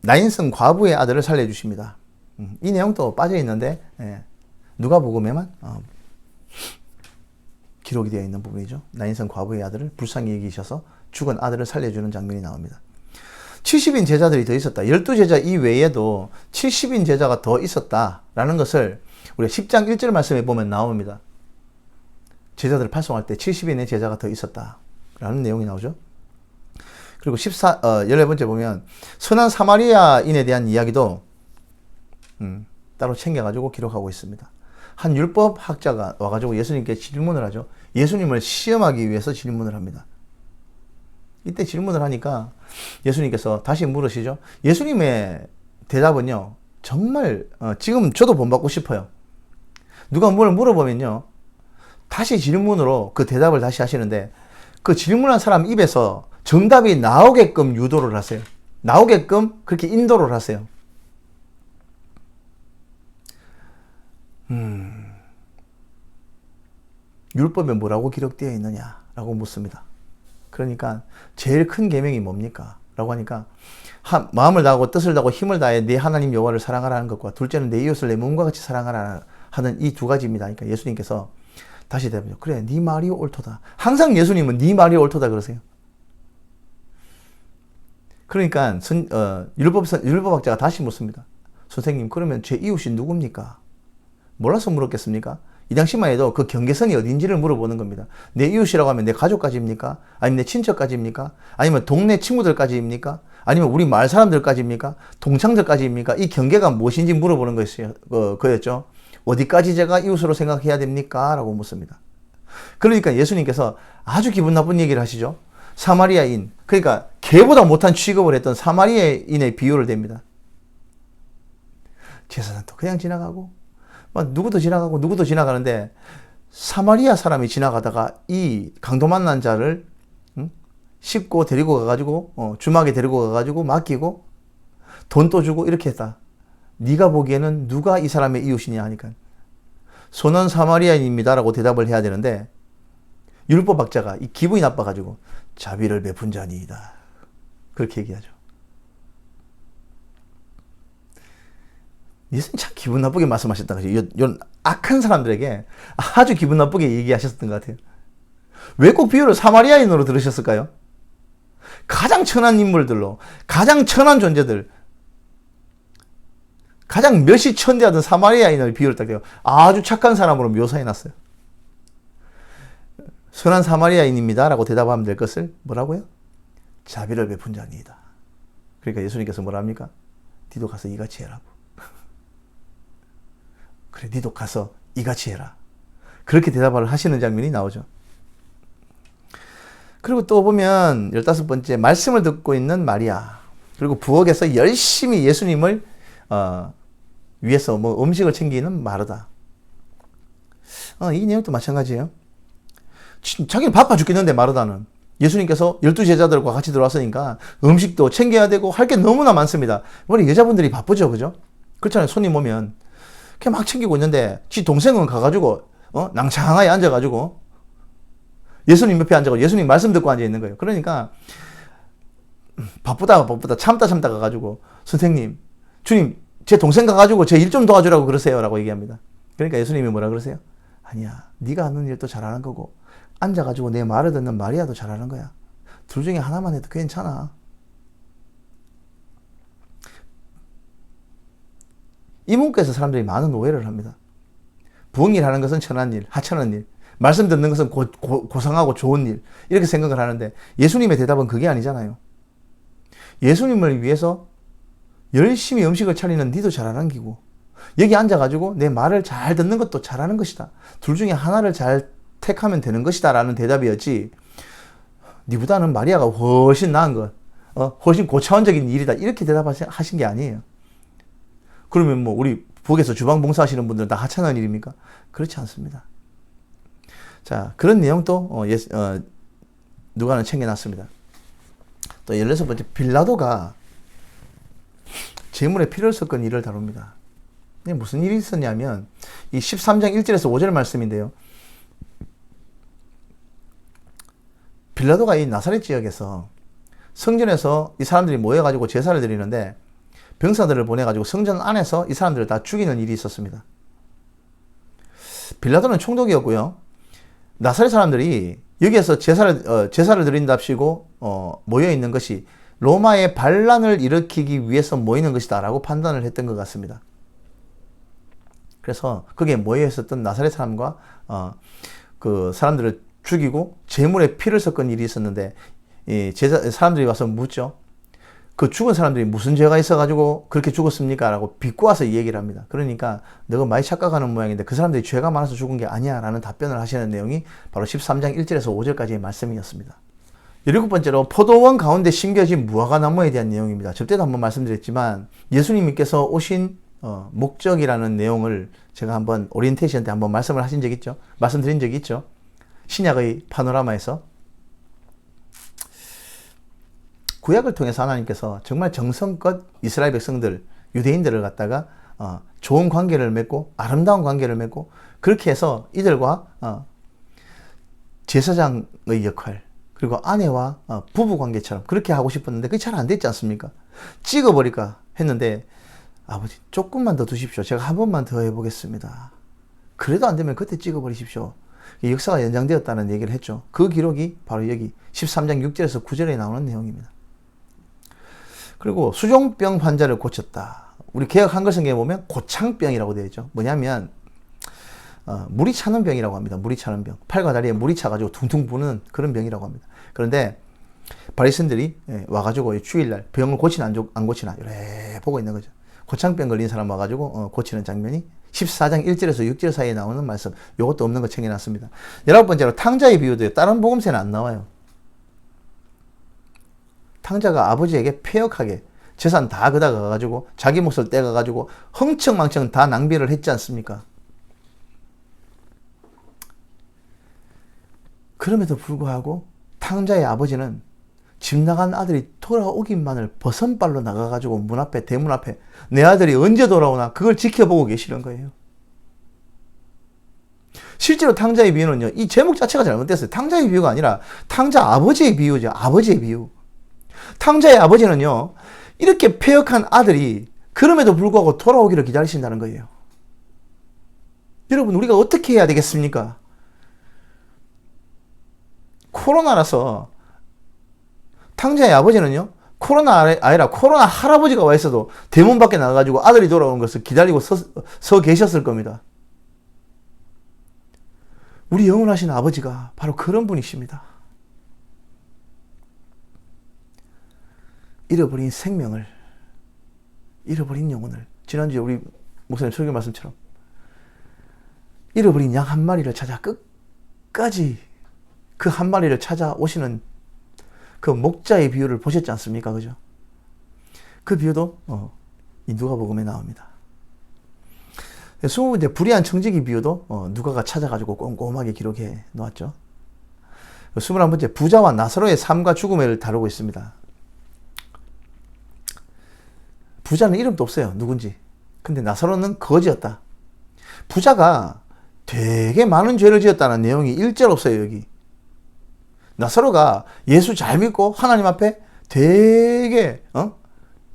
나인성 과부의 아들을 살려주십니다. 이 내용도 빠져있는데 누가복음에만 기록이 되어 있는 부분이죠. 나인성 과부의 아들을 불쌍히 여기셔서 죽은 아들을 살려주는 장면이 나옵니다. 70인 제자들이 더 있었다. 12제자 이외에도 70인 제자가 더 있었다라는 것을 우리가 10장 1절 말씀에 보면 나옵니다. 제자들을 팔송할 때 70인의 제자가 더 있었다라는 내용이 나오죠. 그리고 14번째 보면 선한 사마리아인에 대한 이야기도 따로 챙겨가지고 기록하고 있습니다. 한 율법 학자가 와가지고 예수님께 질문을 하죠. 예수님을 시험하기 위해서 질문을 합니다. 이때 질문을 하니까 예수님께서 다시 물으시죠. 예수님의 대답은요, 정말 지금 저도 본받고 싶어요. 누가 뭘 물어보면요, 다시 질문으로 그 대답을 다시 하시는데 그 질문한 사람 입에서 정답이 나오게끔 유도를 하세요. 나오게끔 그렇게 인도를 하세요. 율법에 뭐라고 기록되어 있느냐라고 묻습니다. 그러니까 제일 큰 계명이 뭡니까? 라고 하니까 마음을 다하고 뜻을 다하고 힘을 다해 내 하나님 여호와를 사랑하라는 것과 둘째는 내 이웃을 내 몸과 같이 사랑하라 하는 이 두 가지입니다. 그러니까 예수님께서 다시 대답하죠. 그래, 네 말이 옳도다. 항상 예수님은 네 말이 옳도다 그러세요. 그러니까 율법학자가 다시 묻습니다. 선생님, 그러면 제 이웃이 누굽니까? 몰라서 물었겠습니까? 이 당시만 해도 그 경계선이 어딘지를 물어보는 겁니다. 내 이웃이라고 하면 내 가족까지입니까? 아니면 내 친척까지입니까? 아니면 동네 친구들까지입니까? 아니면 우리 마을 사람들까지입니까? 동창들까지입니까? 이 경계가 무엇인지 물어보는 거였죠. 어디까지 제가 이웃으로 생각해야 됩니까? 라고 묻습니다. 그러니까 예수님께서 아주 기분 나쁜 얘기를 하시죠. 사마리아인, 그러니까 개보다 못한 취급을 했던 사마리아인의 비유를 댑니다. 제사장도 그냥 지나가고 누구도 지나가고 누구도 지나가는데 사마리아 사람이 지나가다가 이 강도 만난 자를 싣고 데리고 가가지고 주막에 데리고 가가지고 맡기고 돈 또 주고 이렇게 했다. 네가 보기에는 누가 이 사람의 이웃이냐 하니까 선은 사마리아인입니다 라고 대답을 해야 되는데 율법학자가 이 기분이 나빠가지고 자비를 베푼 자니이다 그렇게 얘기하죠. 예수님 참 기분 나쁘게 말씀하셨던 거죠. 이런 악한 사람들에게 아주 기분 나쁘게 얘기하셨던 것 같아요. 왜 꼭 비유를 사마리아인으로 들으셨을까요? 가장 천한 인물들로, 가장 천한 존재들, 가장 멸시천대하던 사마리아인을 비유를 딱 해요. 아주 착한 사람으로 묘사해놨어요. 선한 사마리아인입니다 라고 대답하면 될 것을 뭐라고요? 자비를 베푼 자니이다. 그러니까 예수님께서 뭐라 합니까? 니도 가서 이같이 해라고. 그래, 니도 가서 이같이 해라. 그렇게 대답을 하시는 장면이 나오죠. 그리고 또 보면 15번째 말씀을 듣고 있는 마리아. 그리고 부엌에서 열심히 예수님을 위해서 뭐 음식을 챙기는 마르다. 이 내용도 마찬가지예요. 자기는 바빠 죽겠는데 마르다는 예수님께서 12제자들과 같이 들어왔으니까 음식도 챙겨야 되고 할 게 너무나 많습니다. 원래 여자분들이 바쁘죠, 그죠? 그렇잖아요. 손님 오면 그냥 막 챙기고 있는데 지 동생은 가가지고 낭창하게 앉아가지고 예수님 옆에 앉아가지고 예수님 말씀 듣고 앉아 있는 거예요. 그러니까 바쁘다 참다 가가지고 선생님, 주님 제 동생 가가지고 제 일 좀 도와주라고 그러세요 라고 얘기합니다. 그러니까 예수님이 뭐라 그러세요? 아니야, 네가 하는 일도 잘하는 거고 앉아가지고 내 말을 듣는 마리아도 잘하는 거야. 둘 중에 하나만 해도 괜찮아. 이 문구에서 사람들이 많은 오해를 합니다. 부엌일 하는 것은 천한 일, 하찮은 일, 말씀 듣는 것은 고상하고 좋은 일, 이렇게 생각을 하는데 예수님의 대답은 그게 아니잖아요. 예수님을 위해서 열심히 음식을 차리는 니도 잘하는 기고 여기 앉아가지고 내 말을 잘 듣는 것도 잘하는 것이다. 둘 중에 하나를 잘 택하면 되는 것이다 라는 대답이었지, 니보다는 마리아가 훨씬 나은 것, 훨씬 고차원적인 일이다 이렇게 대답하신 게 아니에요. 그러면 뭐 우리 부엌에서 주방 봉사하시는 분들은 다 하찮은 일입니까? 그렇지 않습니다. 자, 그런 내용도 누가는 챙겨놨습니다. 또 16번째, 빌라도가 재물의 피를 섞은 일을 다룹니다. 무슨 일이 있었냐면 이 13장 1절에서 5절 말씀인데요. 빌라도가 이 나사렛 지역에서 성전에서 이 사람들이 모여가지고 제사를 드리는데 병사들을 보내가지고 성전 안에서 이 사람들을 다 죽이는 일이 있었습니다. 빌라도는 총독이었고요. 나사렛 사람들이 여기에서 제사를 드린답시고 모여있는 것이 로마의 반란을 일으키기 위해서 모이는 것이다 라고 판단을 했던 것 같습니다. 그래서 거기에 모여있었던 나사렛 사람과 그 사람들을 죽이고 제물에 피를 섞은 일이 있었는데 사람들이 와서 묻죠. 그 죽은 사람들이 무슨 죄가 있어가지고 그렇게 죽었습니까? 라고 비꼬아서 이 얘기를 합니다. 그러니까 너가 많이 착각하는 모양인데 그 사람들이 죄가 많아서 죽은 게 아니야 라는 답변을 하시는 내용이 바로 13장 1절에서 5절까지의 말씀이었습니다. 17번째로 포도원 가운데 심겨진 무화과나무에 대한 내용입니다. 저때도 한번 말씀드렸지만 예수님께서 오신 목적이라는 내용을 제가 한번 오리엔테이션 때 한번 말씀드린 적이 있죠. 신약의 파노라마에서 구약을 통해서 하나님께서 정말 정성껏 이스라엘 백성들, 유대인들을 갖다가 좋은 관계를 맺고 아름다운 관계를 맺고 그렇게 해서 이들과 제사장의 역할 그리고 아내와 부부 관계처럼 그렇게 하고 싶었는데 그게 잘 안 됐지 않습니까? 찍어버릴까 했는데 아버지 조금만 더 두십시오. 제가 한 번만 더 해보겠습니다. 그래도 안 되면 그때 찍어버리십시오. 역사가 연장되었다는 얘기를 했죠. 그 기록이 바로 여기 13장 6절에서 9절에 나오는 내용입니다. 그리고 수종병 환자를 고쳤다. 우리 개역 한글 성경에 보면 고창병이라고 되어 있죠. 뭐냐면 물이 차는 병이라고 합니다. 물이 차는 병. 팔과 다리에 물이 차가지고 퉁퉁 부는 그런 병이라고 합니다. 그런데 바리새인들이 와가지고 주일날 병을 고치나 안 고치나 이래 보고 있는 거죠. 고창병 걸린 사람 와가지고 고치는 장면이 14장 1절에서 6절 사이에 나오는 말씀. 이것도 없는 거 챙겨놨습니다. 19번째로 탕자의 비유도요. 다른 복음서에는 안 나와요. 탕자가 아버지에게 폐역하게 재산 다 그다 가가지고 자기 몫을 떼가가지고 흥청망청 다 낭비를 했지 않습니까? 그럼에도 불구하고 탕자의 아버지는 집 나간 아들이 돌아오기만을 버선발로 나가가지고 문 앞에 대문 앞에 내 아들이 언제 돌아오나 그걸 지켜보고 계시는 거예요. 실제로 탕자의 비유는요, 이 제목 자체가 잘못됐어요. 탕자의 비유가 아니라 탕자 아버지의 비유죠. 아버지의 비유. 탕자의 아버지는요, 이렇게 폐역한 아들이 그럼에도 불구하고 돌아오기를 기다리신다는 거예요. 여러분, 우리가 어떻게 해야 되겠습니까? 코로나라서 탕자의 아버지는요, 코로나 아니라 코로나 할아버지가 와 있어도 대문 밖에 나가가지고 아들이 돌아오는 것을 기다리고 서 계셨을 겁니다. 우리 영원하신 아버지가 바로 그런 분이십니다. 잃어버린 생명을, 잃어버린 영혼을, 지난주에 우리 목사님 설교 말씀처럼 잃어버린 양 한 마리를 찾아 끝까지 그 한 마리를 찾아오시는 그 목자의 비유를 보셨지 않습니까? 그죠? 그 비유도 이 누가복음에 나옵니다. 20번째 불의한 청지기 비유도 누가가 찾아가지고 꼼꼼하게 기록해 놓았죠. 21번째 부자와 나사로의 삶과 죽음을 다루고 있습니다. 부자는 이름도 없어요. 누군지. 근데 나사로는 거지였다. 부자가 되게 많은 죄를 지었다는 내용이 일절 없어요. 여기. 나사로가 예수 잘 믿고 하나님 앞에 되게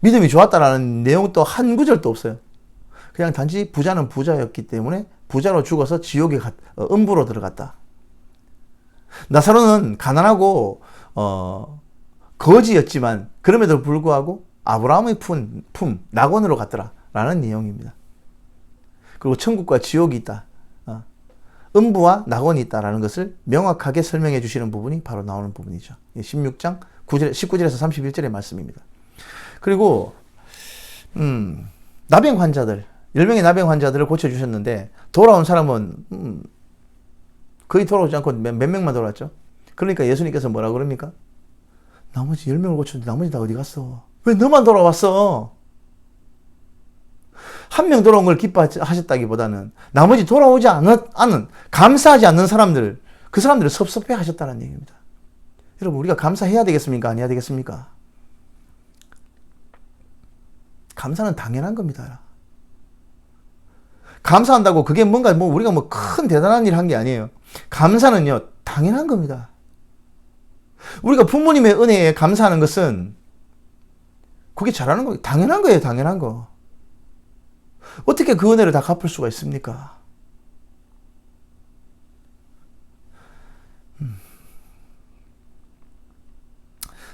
믿음이 좋았다라는 내용도 한 구절도 없어요. 그냥 단지 부자는 부자였기 때문에 부자로 죽어서 지옥에 음부로 들어갔다. 나사로는 가난하고 거지였지만 그럼에도 불구하고 아브라함의 품 낙원으로 갔더라라는 내용입니다. 그리고 천국과 지옥이 있다. 음부와 낙원이 있다라는 것을 명확하게 설명해 주시는 부분이 바로 나오는 부분이죠. 16장 19절에서 31절의 말씀입니다. 그리고 나병 환자들 10명의 나병 환자들을 고쳐주셨는데 돌아온 사람은 거의 돌아오지 않고 몇 명만 돌아왔죠. 그러니까 예수님께서 뭐라 그럽니까? 나머지 10명을 고쳤는데 나머지 다 어디 갔어? 왜 너만 돌아왔어? 한 명 돌아온 걸 기뻐하셨다기보다는 나머지 돌아오지 않은 감사하지 않는 사람들, 그 사람들을 섭섭해 하셨다는 얘기입니다. 여러분, 우리가 감사해야 되겠습니까? 아니야 되겠습니까? 감사는 당연한 겁니다. 감사한다고 그게 뭔가 우리가 큰 대단한 일 한 게 아니에요. 감사는요, 당연한 겁니다. 우리가 부모님의 은혜에 감사하는 것은 그게 잘하는 거예요. 당연한 거예요. 당연한 거. 어떻게 그 은혜를 다 갚을 수가 있습니까?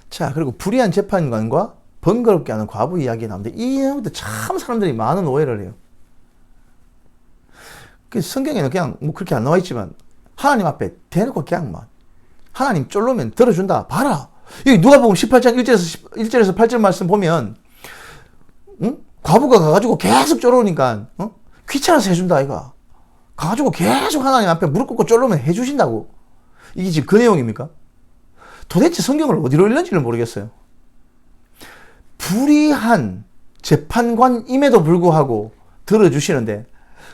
자, 그리고 불의한 재판관과 번거롭게 하는 과부 이야기가 나오는데 이 내용도 참 사람들이 많은 오해를 해요. 성경에는 그냥 그렇게 안 나와 있지만 하나님 앞에 대놓고 그냥 하나님 쫄르면 들어준다. 봐라. 여기 누가복음 18장 1절에서 8절 말씀 보면 과부가 가가지고 계속 쫄르니까 귀찮아서 해준다 아이가. 가가지고 계속 하나님 앞에 무릎 꿇고 쫄르면 해주신다고. 이게 지금 그 내용입니까? 도대체 성경을 어디로 읽는지를 모르겠어요. 불의한 재판관임에도 불구하고 들어주시는데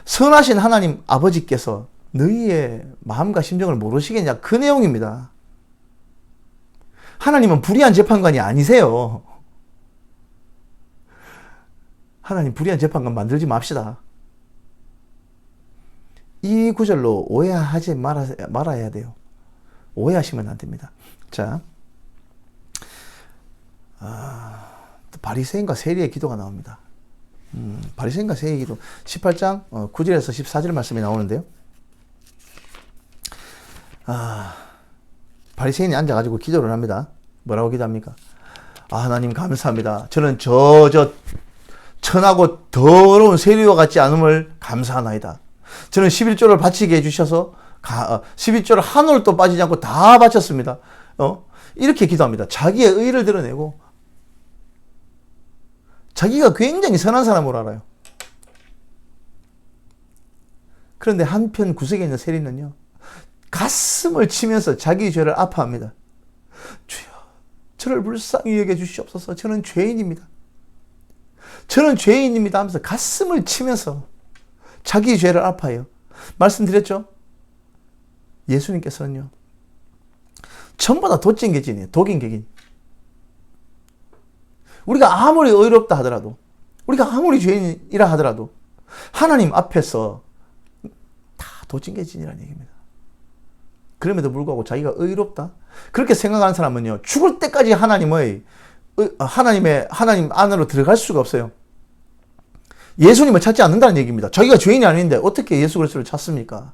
선하신 하나님 아버지께서 너희의 마음과 심정을 모르시겠냐? 그 내용입니다. 하나님은 불의한 재판관이 아니세요. 하나님 불의한 재판관 만들지 맙시다. 이 구절로 오해하지 말아야 돼요. 오해하시면 안 됩니다. 자, 바리새인과 세리의 기도가 나옵니다. 바리새인과 세리의 기도 18장 9절에서 14절 말씀이 나오는데요. 바리새인이 앉아가지고 기도를 합니다. 뭐라고 기도합니까? 하나님 감사합니다. 저는 천하고 더러운 세리와 같지 않음을 감사하나이다. 저는 11조를 바치게 해주셔서 11조를 한 올도 빠지지 않고 다 바쳤습니다. 이렇게 기도합니다. 자기의 의를 드러내고 자기가 굉장히 선한 사람으로 알아요. 그런데 한편 구석에 있는 세리는요, 가슴을 치면서 자기 죄를 아파합니다. 주여, 저를 불쌍히 여겨 주시옵소서. 저는 죄인입니다. 저는 죄인입니다 하면서 가슴을 치면서 자기 죄를 아파해요. 말씀드렸죠? 예수님께서는요, 전부 다 도찐개진이에요. 독인개진. 우리가 아무리 의롭다 하더라도, 우리가 아무리 죄인이라 하더라도 하나님 앞에서 다 도찐개진이라는 얘기입니다. 그럼에도 불구하고 자기가 의롭다? 그렇게 생각하는 사람은요, 죽을 때까지 하나님 안으로 들어갈 수가 없어요. 예수님을 찾지 않는다는 얘기입니다. 자기가 죄인이 아닌데 어떻게 예수 그리스도를 찾습니까?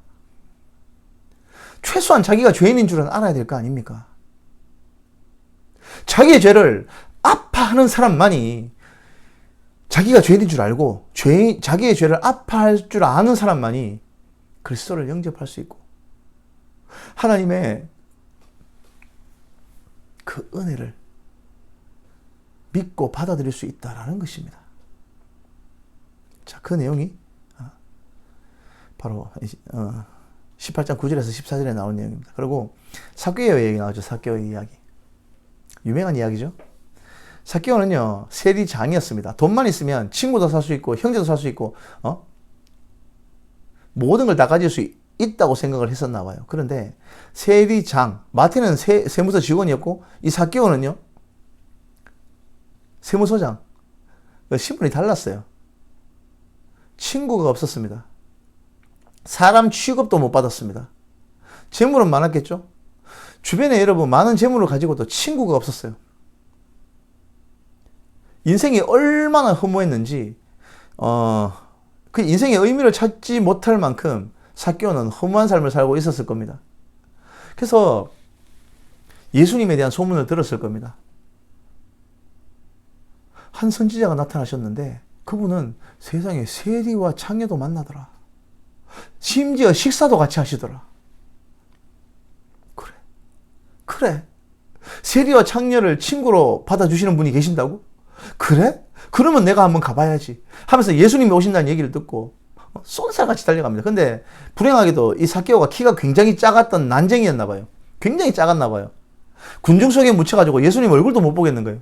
최소한 자기가 죄인인 줄은 알아야 될 거 아닙니까? 자기의 죄를 아파하는 사람만이, 자기가 죄인인 줄 알고 자기의 죄를 아파할 줄 아는 사람만이 그리스도를 영접할 수 있고 하나님의 그 은혜를 믿고 받아들일 수 있다라는 것입니다. 자, 그 내용이 바로 18장 9절에서 14절에 나온 내용입니다. 그리고 삭개오의 얘기 나오죠. 삭개오의 이야기. 유명한 이야기죠. 삭개오는요, 세리장이었습니다. 돈만 있으면 친구도 살 수 있고 형제도 살 수 있고 모든 걸 다 가질 수 있다고 생각을 했었나 봐요. 그런데 세리장, 마태는 세무서 직원이었고 이 삭개오는요, 세무서장. 신분이 달랐어요. 친구가 없었습니다. 사람 취급도 못 받았습니다. 재물은 많았겠죠? 주변에 여러분 많은 재물을 가지고도 친구가 없었어요. 인생이 얼마나 허무했는지 그 인생의 의미를 찾지 못할 만큼 삭개오는 허무한 삶을 살고 있었을 겁니다. 그래서 예수님에 대한 소문을 들었을 겁니다. 한 선지자가 나타나셨는데 그분은 세상에 세리와 창녀도 만나더라. 심지어 식사도 같이 하시더라. 그래. 세리와 창녀를 친구로 받아주시는 분이 계신다고? 그래? 그러면 내가 한번 가봐야지 하면서 예수님이 오신다는 얘기를 듣고 쏜살같이 달려갑니다. 근데 불행하게도 이 삭개오가 키가 굉장히 작았던 난쟁이였나 봐요. 굉장히 작았나 봐요. 군중 속에 묻혀가지고 예수님 얼굴도 못 보겠는 거예요.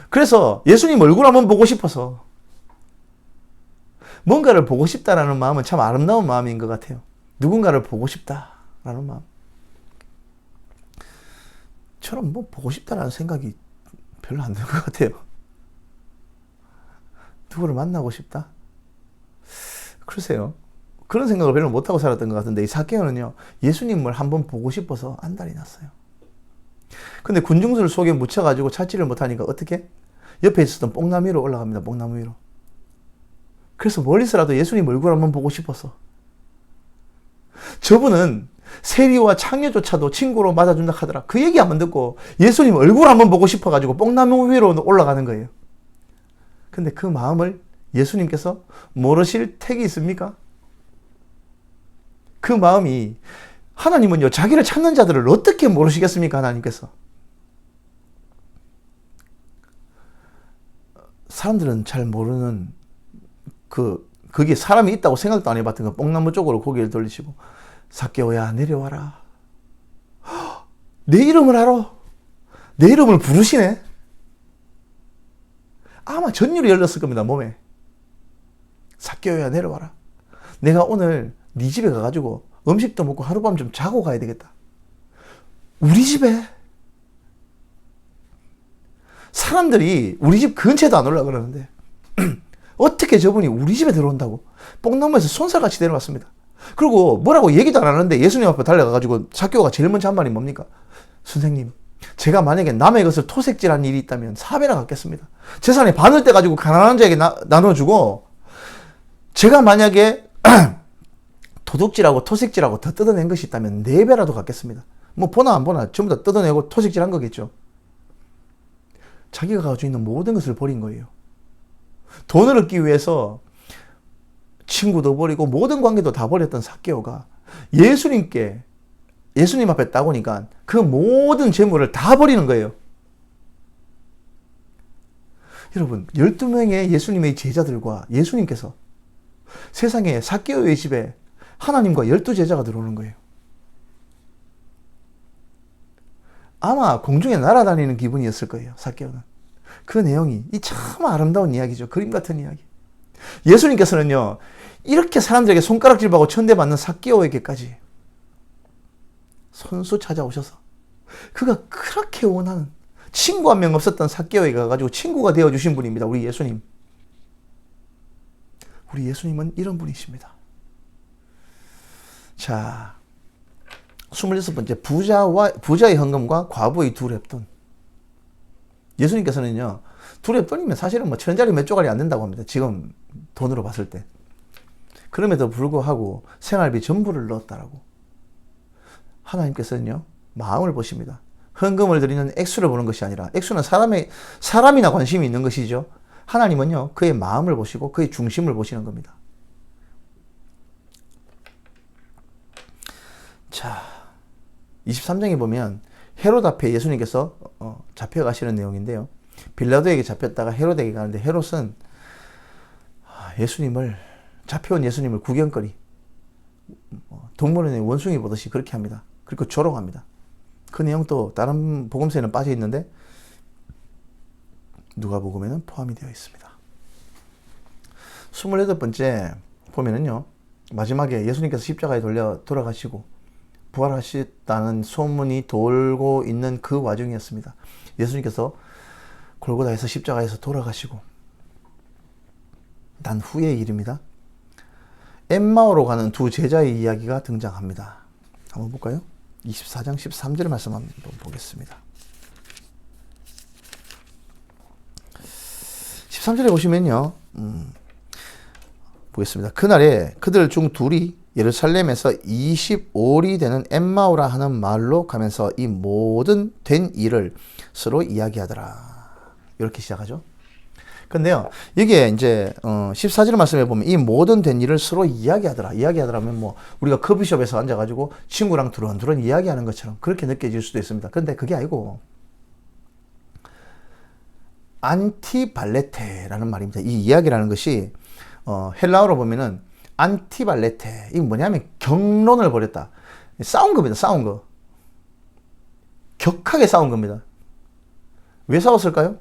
그래서 예수님 얼굴 한번 보고 싶어서, 뭔가를 보고 싶다라는 마음은 참 아름다운 마음인 것 같아요. 누군가를 보고 싶다라는 마음. 저는 뭐 보고 싶다라는 생각이 별로 안 드는 것 같아요. 누구를 만나고 싶다? 글쎄요. 그런 생각을 별로 못하고 살았던 것 같은데 이 삭개오는요, 예수님을 한번 보고 싶어서 안달이 났어요. 근데 군중들 속에 묻혀가지고 찾지를 못하니까 어떻게? 옆에 있었던 뽕나무 위로 올라갑니다. 뽕나무 위로. 그래서 멀리서라도 예수님 얼굴 한번 보고 싶어서. 저분은 세리와 창녀조차도 친구로 맞아준다 하더라. 그 얘기 한번 듣고 예수님 얼굴 한번 보고 싶어가지고 뽕나무 위로 올라가는 거예요. 근데 그 마음을 예수님께서 모르실 택이 있습니까? 그 마음이, 하나님은요, 자기를 찾는 자들을 어떻게 모르시겠습니까? 하나님께서. 사람들은 잘 모르는 거기에 사람이 있다고 생각도 안 해봤던 그 뽕나무 쪽으로 고개를 돌리시고, 삭개오야 내려와라. 내 이름을 알아. 내 이름을 부르시네. 아마 전율이 열렸을 겁니다, 몸에. 삭개오야 내려와라. 내가 오늘 네 집에 가가지고 음식도 먹고 하룻밤 좀 자고 가야 되겠다. 우리 집에? 사람들이 우리 집 근처에도 안 올라 그러는데 어떻게 저분이 우리 집에 들어온다고? 뽕나무에서 손살같이 내려왔습니다. 그리고 뭐라고 얘기도 안 하는데 예수님 앞에 달려가가지고 삭개오가 제일 먼저 한 말이 뭡니까? 선생님, 제가 만약에 남의 것을 토색질한 일이 있다면 4배나 갚겠습니다. 재산의 반을 떼가지고 가난한 자에게 나눠주고, 제가 만약에 도둑질하고 토색질하고 더 뜯어낸 것이 있다면 4배라도 갚겠습니다. 뭐 보나 안 보나 전부 다 뜯어내고 토색질한 거겠죠. 자기가 가지고 있는 모든 것을 버린 거예요. 돈을 얻기 위해서 친구도 버리고 모든 관계도 다 버렸던 삭개오가 예수님 앞에 딱 오니까 그 모든 재물을 다 버리는 거예요. 여러분, 12명의 예수님의 제자들과 예수님께서 세상에 삭개오의 집에 하나님과 12제자가 들어오는 거예요. 아마 공중에 날아다니는 기분이었을 거예요, 삭개오는. 그 내용이 이 참 아름다운 이야기죠. 그림 같은 이야기. 예수님께서는요, 이렇게 사람들에게 손가락질하고 천대받는 삭개오에게까지 손수 찾아오셔서 그가 그렇게 원하는 친구 한 명 없었던 삭개오에 가가지고 친구가 되어주신 분입니다. 우리 예수님. 우리 예수님은 이런 분이십니다. 자, 26번째, 부자의 헌금과 과부의 두 렙돈. 예수님께서는요, 두 렙돈이면 사실은 뭐 천짜리 몇 조각이 안 된다고 합니다. 지금 돈으로 봤을 때. 그럼에도 불구하고 생활비 전부를 넣었다라고. 하나님께서는요, 마음을 보십니다. 헌금을 드리는 액수를 보는 것이 아니라, 액수는 사람이나 관심이 있는 것이죠. 하나님은요, 그의 마음을 보시고 그의 중심을 보시는 겁니다. 자, 23장에 보면 헤롯 앞에 예수님께서 잡혀가시는 내용인데요. 빌라도에게 잡혔다가 헤롯에게 가는데 헤롯은 잡혀온 예수님을 구경거리, 동물원의 원숭이 보듯이 그렇게 합니다. 그리고 조롱합니다. 그 내용도 다른 복음서에는 빠져 있는데 누가복음에는 포함이 되어 있습니다. 28번째 보면은요, 마지막에 예수님께서 십자가에 돌아가시고 부활하셨다는 소문이 돌고 있는 그 와중이었습니다. 예수님께서 골고다에서 십자가에서 돌아가시고 난 후의 일입니다. 엠마오로 가는 두 제자의 이야기가 등장합니다. 한번 볼까요? 24장 13절 말씀 한번 보겠습니다. 13절에 보시면요, 보겠습니다. 그날에 그들 중 둘이 예루살렘에서 25리 되는 엠마오라 하는 마을로 가면서 이 모든 된 일을 서로 이야기하더라. 이렇게 시작하죠. 근데요, 이게 이제 14절 말씀에 보면 이 모든 된 일을 서로 이야기하더라. 이야기하더라면 뭐 우리가 커피숍에서 앉아가지고 친구랑 두런두런 이야기하는 것처럼 그렇게 느껴질 수도 있습니다. 근데 그게 아니고 안티발레테라는 말입니다. 이 이야기라는 것이 헬라어로 보면은 안티발레테, 이게 뭐냐면 경론을 벌였다. 싸운 겁니다. 싸운 거. 격하게 싸운 겁니다. 왜 싸웠을까요?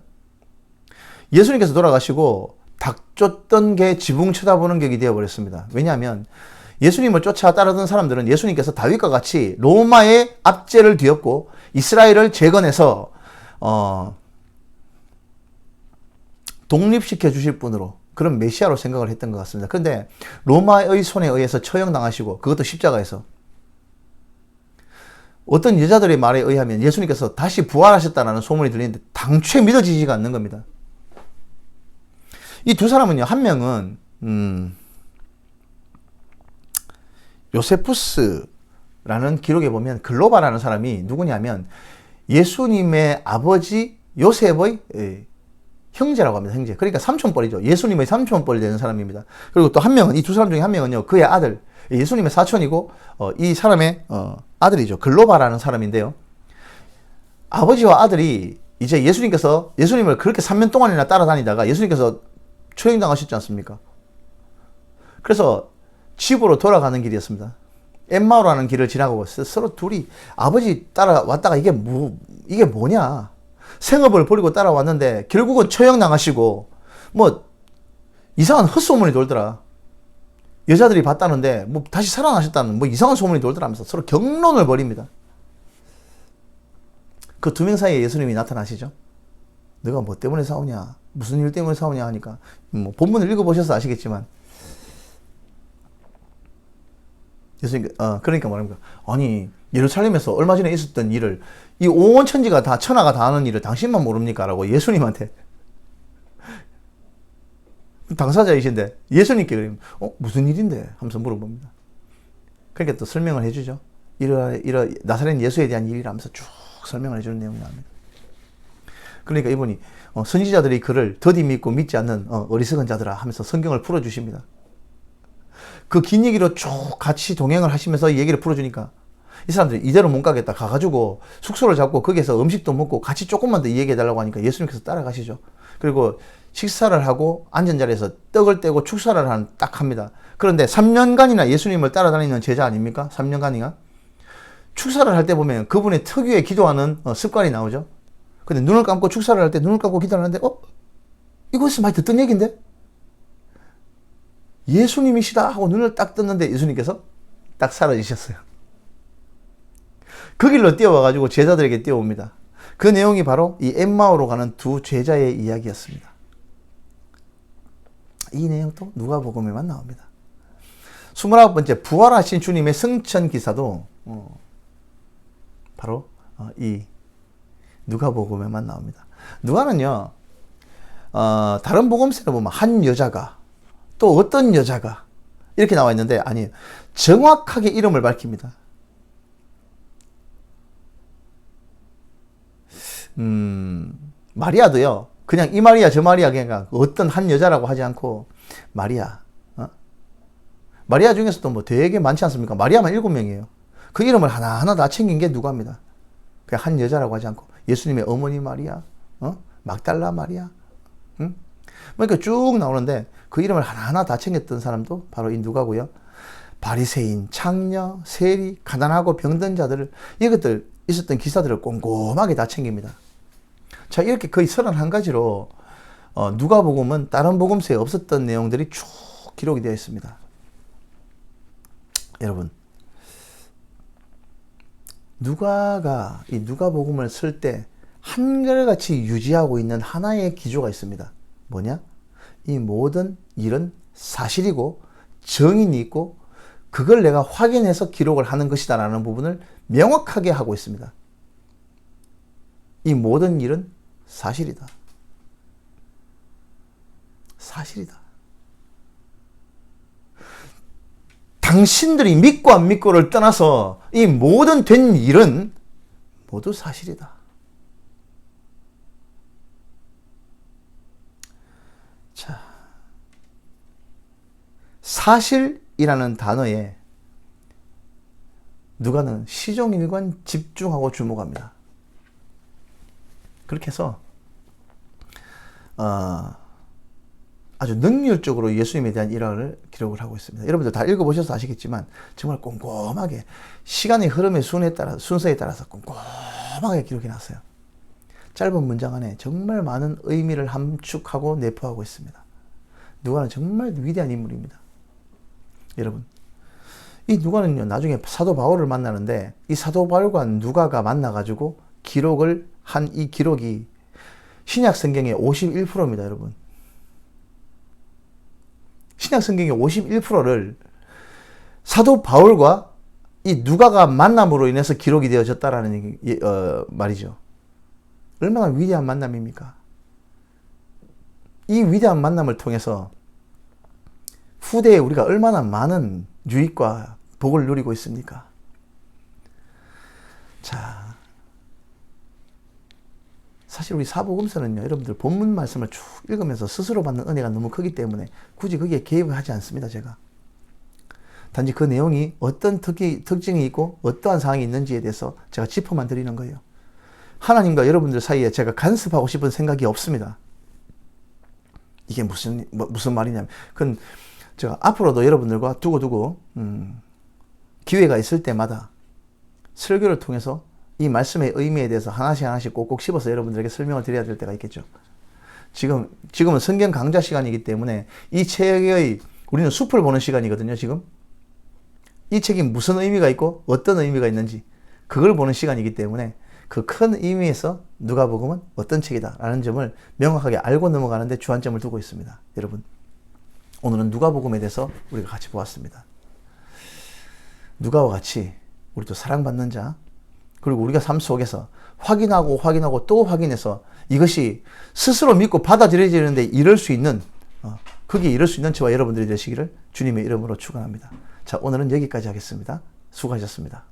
예수님께서 돌아가시고 닭 쫓던 개 지붕 쳐다보는 격이 되어버렸습니다. 왜냐하면 예수님을 쫓아 따르던 사람들은 예수님께서 다윗과 같이 로마의 압제를 뒤엎고 이스라엘을 재건해서 독립시켜 주실 분으로, 그런 메시아로 생각을 했던 것 같습니다. 그런데 로마의 손에 의해서 처형당하시고, 그것도 십자가에서, 어떤 여자들의 말에 의하면 예수님께서 다시 부활하셨다는 소문이 들리는데 당최 믿어지지가 않는 겁니다. 이 두 사람은요, 한 명은 요세푸스라는 기록에 보면 글로바라는 사람이 누구냐면 예수님의 아버지 요셉의 형제라고 합니다. 형제. 그러니까 삼촌뻘이죠. 예수님의 삼촌뻘이 되는 사람입니다. 그리고 또 한 명은, 이 두 사람 중에 한 명은요, 그의 아들, 예수님의 사촌이고 이 사람의 아들이죠. 글로바라는 사람인데요. 아버지와 아들이 이제 예수님을 그렇게 3년 동안이나 따라다니다가 예수님께서 처형당하셨지 않습니까? 그래서 집으로 돌아가는 길이었습니다. 엠마오라는 길을 지나고 서로 둘이 아버지 따라왔다가 이게 뭐냐? 생업을 버리고 따라왔는데 결국은 처형당하시고 뭐 이상한 헛소문이 돌더라. 여자들이 봤다는데 뭐 다시 살아나셨다는 뭐 이상한 소문이 돌더라면서 서로 경론을 벌입니다. 그 두 명 사이에 예수님이 나타나시죠. 너가 뭐 때문에 싸우냐? 무슨 일 때문에 싸우냐 하니까, 뭐 본문을 읽어보셔서 아시겠지만 예수님, 그러니까 말합니다. 아니, 예루살렘에서 얼마 전에 있었던 일을, 이 온 천지가 다, 천하가 다 아는 일을 당신만 모릅니까? 라고 예수님한테. 당사자이신데 예수님께 그러면 무슨 일인데? 하면서 물어봅니다. 그러니까 또 설명을 해주죠. 나사렛 예수에 대한 일이라 하면서 쭉 설명을 해주는 내용이 나옵니다. 그러니까 이분이 선지자들이 그를 더디 믿고 믿지 않는 어리석은 자들아 하면서 성경을 풀어주십니다. 그 긴 얘기로 쭉 같이 동행을 하시면서 얘기를 풀어주니까 이 사람들이 이대로 못 가겠다. 가가지고 숙소를 잡고 거기서 음식도 먹고 같이 조금만 더 얘기해달라고 하니까 예수님께서 따라가시죠. 그리고 식사를 하고 앉은 자리에서 떡을 떼고 축사를 딱 합니다. 그런데 3년간이나 예수님을 따라다니는 제자 아닙니까? 3년간이나. 축사를 할 때 보면 그분의 특유의 기도하는 습관이 나오죠. 근데 눈을 감고 축사를 할 때 눈을 감고 기도를 하는데 이것이 많이 듣던 얘기인데? 예수님이시다 하고 눈을 딱 떴는데 예수님께서 딱 사라지셨어요. 그 길로 뛰어와가지고 제자들에게 뛰어옵니다. 그 내용이 바로 이 엠마오로 가는 두 제자의 이야기였습니다. 이 내용도 누가복음에만 나옵니다. 29번째 부활하신 주님의 승천 기사도 바로 이 누가복음에만 나옵니다. 누가는요, 다른 복음서를 보면 한 여자가 또 어떤 여자가 이렇게 나와 있는데 아니에요. 정확하게 이름을 밝힙니다. 마리아도요, 그냥 이 마리아 저 마리아 그냥 어떤 한 여자라고 하지 않고 마리아. 마리아 중에서도 뭐 되게 많지 않습니까? 마리아만 7명이에요. 그 이름을 하나하나 다 챙긴 게 누가입니다. 그냥 한 여자라고 하지 않고 예수님의 어머니 마리아, 막달라 마리아, 뭐 이렇게 쭉 나오는데 그 이름을 하나하나 다 챙겼던 사람도 바로 이 누가고요. 바리새인, 창녀, 세리, 가난하고 병든 자들을 이것들 있었던 기사들을 꼼꼼하게 다 챙깁니다. 자, 이렇게 거의 31가지로 누가복음은 다른 복음서에 없었던 내용들이 쭉 기록이 되어 있습니다. 여러분, 누가가 이 누가복음을 쓸 때 한결같이 유지하고 있는 하나의 기조가 있습니다. 뭐냐? 이 모든 일은 사실이고 정인이 있고 그걸 내가 확인해서 기록을 하는 것이다 라는 부분을 명확하게 하고 있습니다. 이 모든 일은 사실이다. 사실이다. 당신들이 믿고 안 믿고를 떠나서 이 모든 된 일은 모두 사실이다. 자, 사실이라는 단어에 누가는 시종일관 집중하고 주목합니다. 그렇게 해서 아주 능률적으로 예수님에 대한 일화를 기록을 하고 있습니다. 여러분들 다 읽어보셔서 아시겠지만 정말 꼼꼼하게 시간의 흐름의 순서에 따라서 꼼꼼하게 기록해 놨어요. 짧은 문장 안에 정말 많은 의미를 함축하고 내포하고 있습니다. 누가는 정말 위대한 인물입니다. 여러분, 이 누가는요, 나중에 사도 바울을 만나는데 이 사도 바울과 누가가 만나가지고 기록을 한 이 기록이 신약 성경의 51%입니다, 여러분. 신약 성경의 51%를 사도 바울과 이 누가가 만남으로 인해서 기록이 되어졌다라는 말이죠. 얼마나 위대한 만남입니까? 이 위대한 만남을 통해서 후대에 우리가 얼마나 많은 유익과 복을 누리고 있습니까? 자, 사실 우리 사복음서는요, 여러분들 본문 말씀을 쭉 읽으면서 스스로 받는 은혜가 너무 크기 때문에 굳이 거기에 개입을 하지 않습니다, 제가. 단지 그 내용이 어떤 특징이 있고 어떠한 사항이 있는지에 대해서 제가 짚어만 드리는 거예요. 하나님과 여러분들 사이에 제가 간섭하고 싶은 생각이 없습니다. 이게 무슨 말이냐면, 그건 제가 앞으로도 여러분들과 두고두고 기회가 있을 때마다 설교를 통해서 이 말씀의 의미에 대해서 하나씩 꼭꼭 씹어서 여러분들에게 설명을 드려야 될 때가 있겠죠. 지금은 성경 강좌 시간이기 때문에 이 책의 우리는 숲을 보는 시간이거든요, 지금. 이 책이 무슨 의미가 있고 어떤 의미가 있는지 그걸 보는 시간이기 때문에 그 큰 의미에서 누가복음은 어떤 책이다 라는 점을 명확하게 알고 넘어가는데 주안점을 두고 있습니다. 여러분, 오늘은 누가복음에 대해서 우리가 같이 보았습니다. 누가와 같이 우리도 사랑받는 자, 그리고 우리가 삶 속에서 확인하고 또 확인해서 이것이 스스로 믿고 받아들여지는데 이룰 수 있는, 거기에 이룰 수 있는 저와 여러분들이 되시기를 주님의 이름으로 축원합니다. 자, 오늘은 여기까지 하겠습니다. 수고하셨습니다.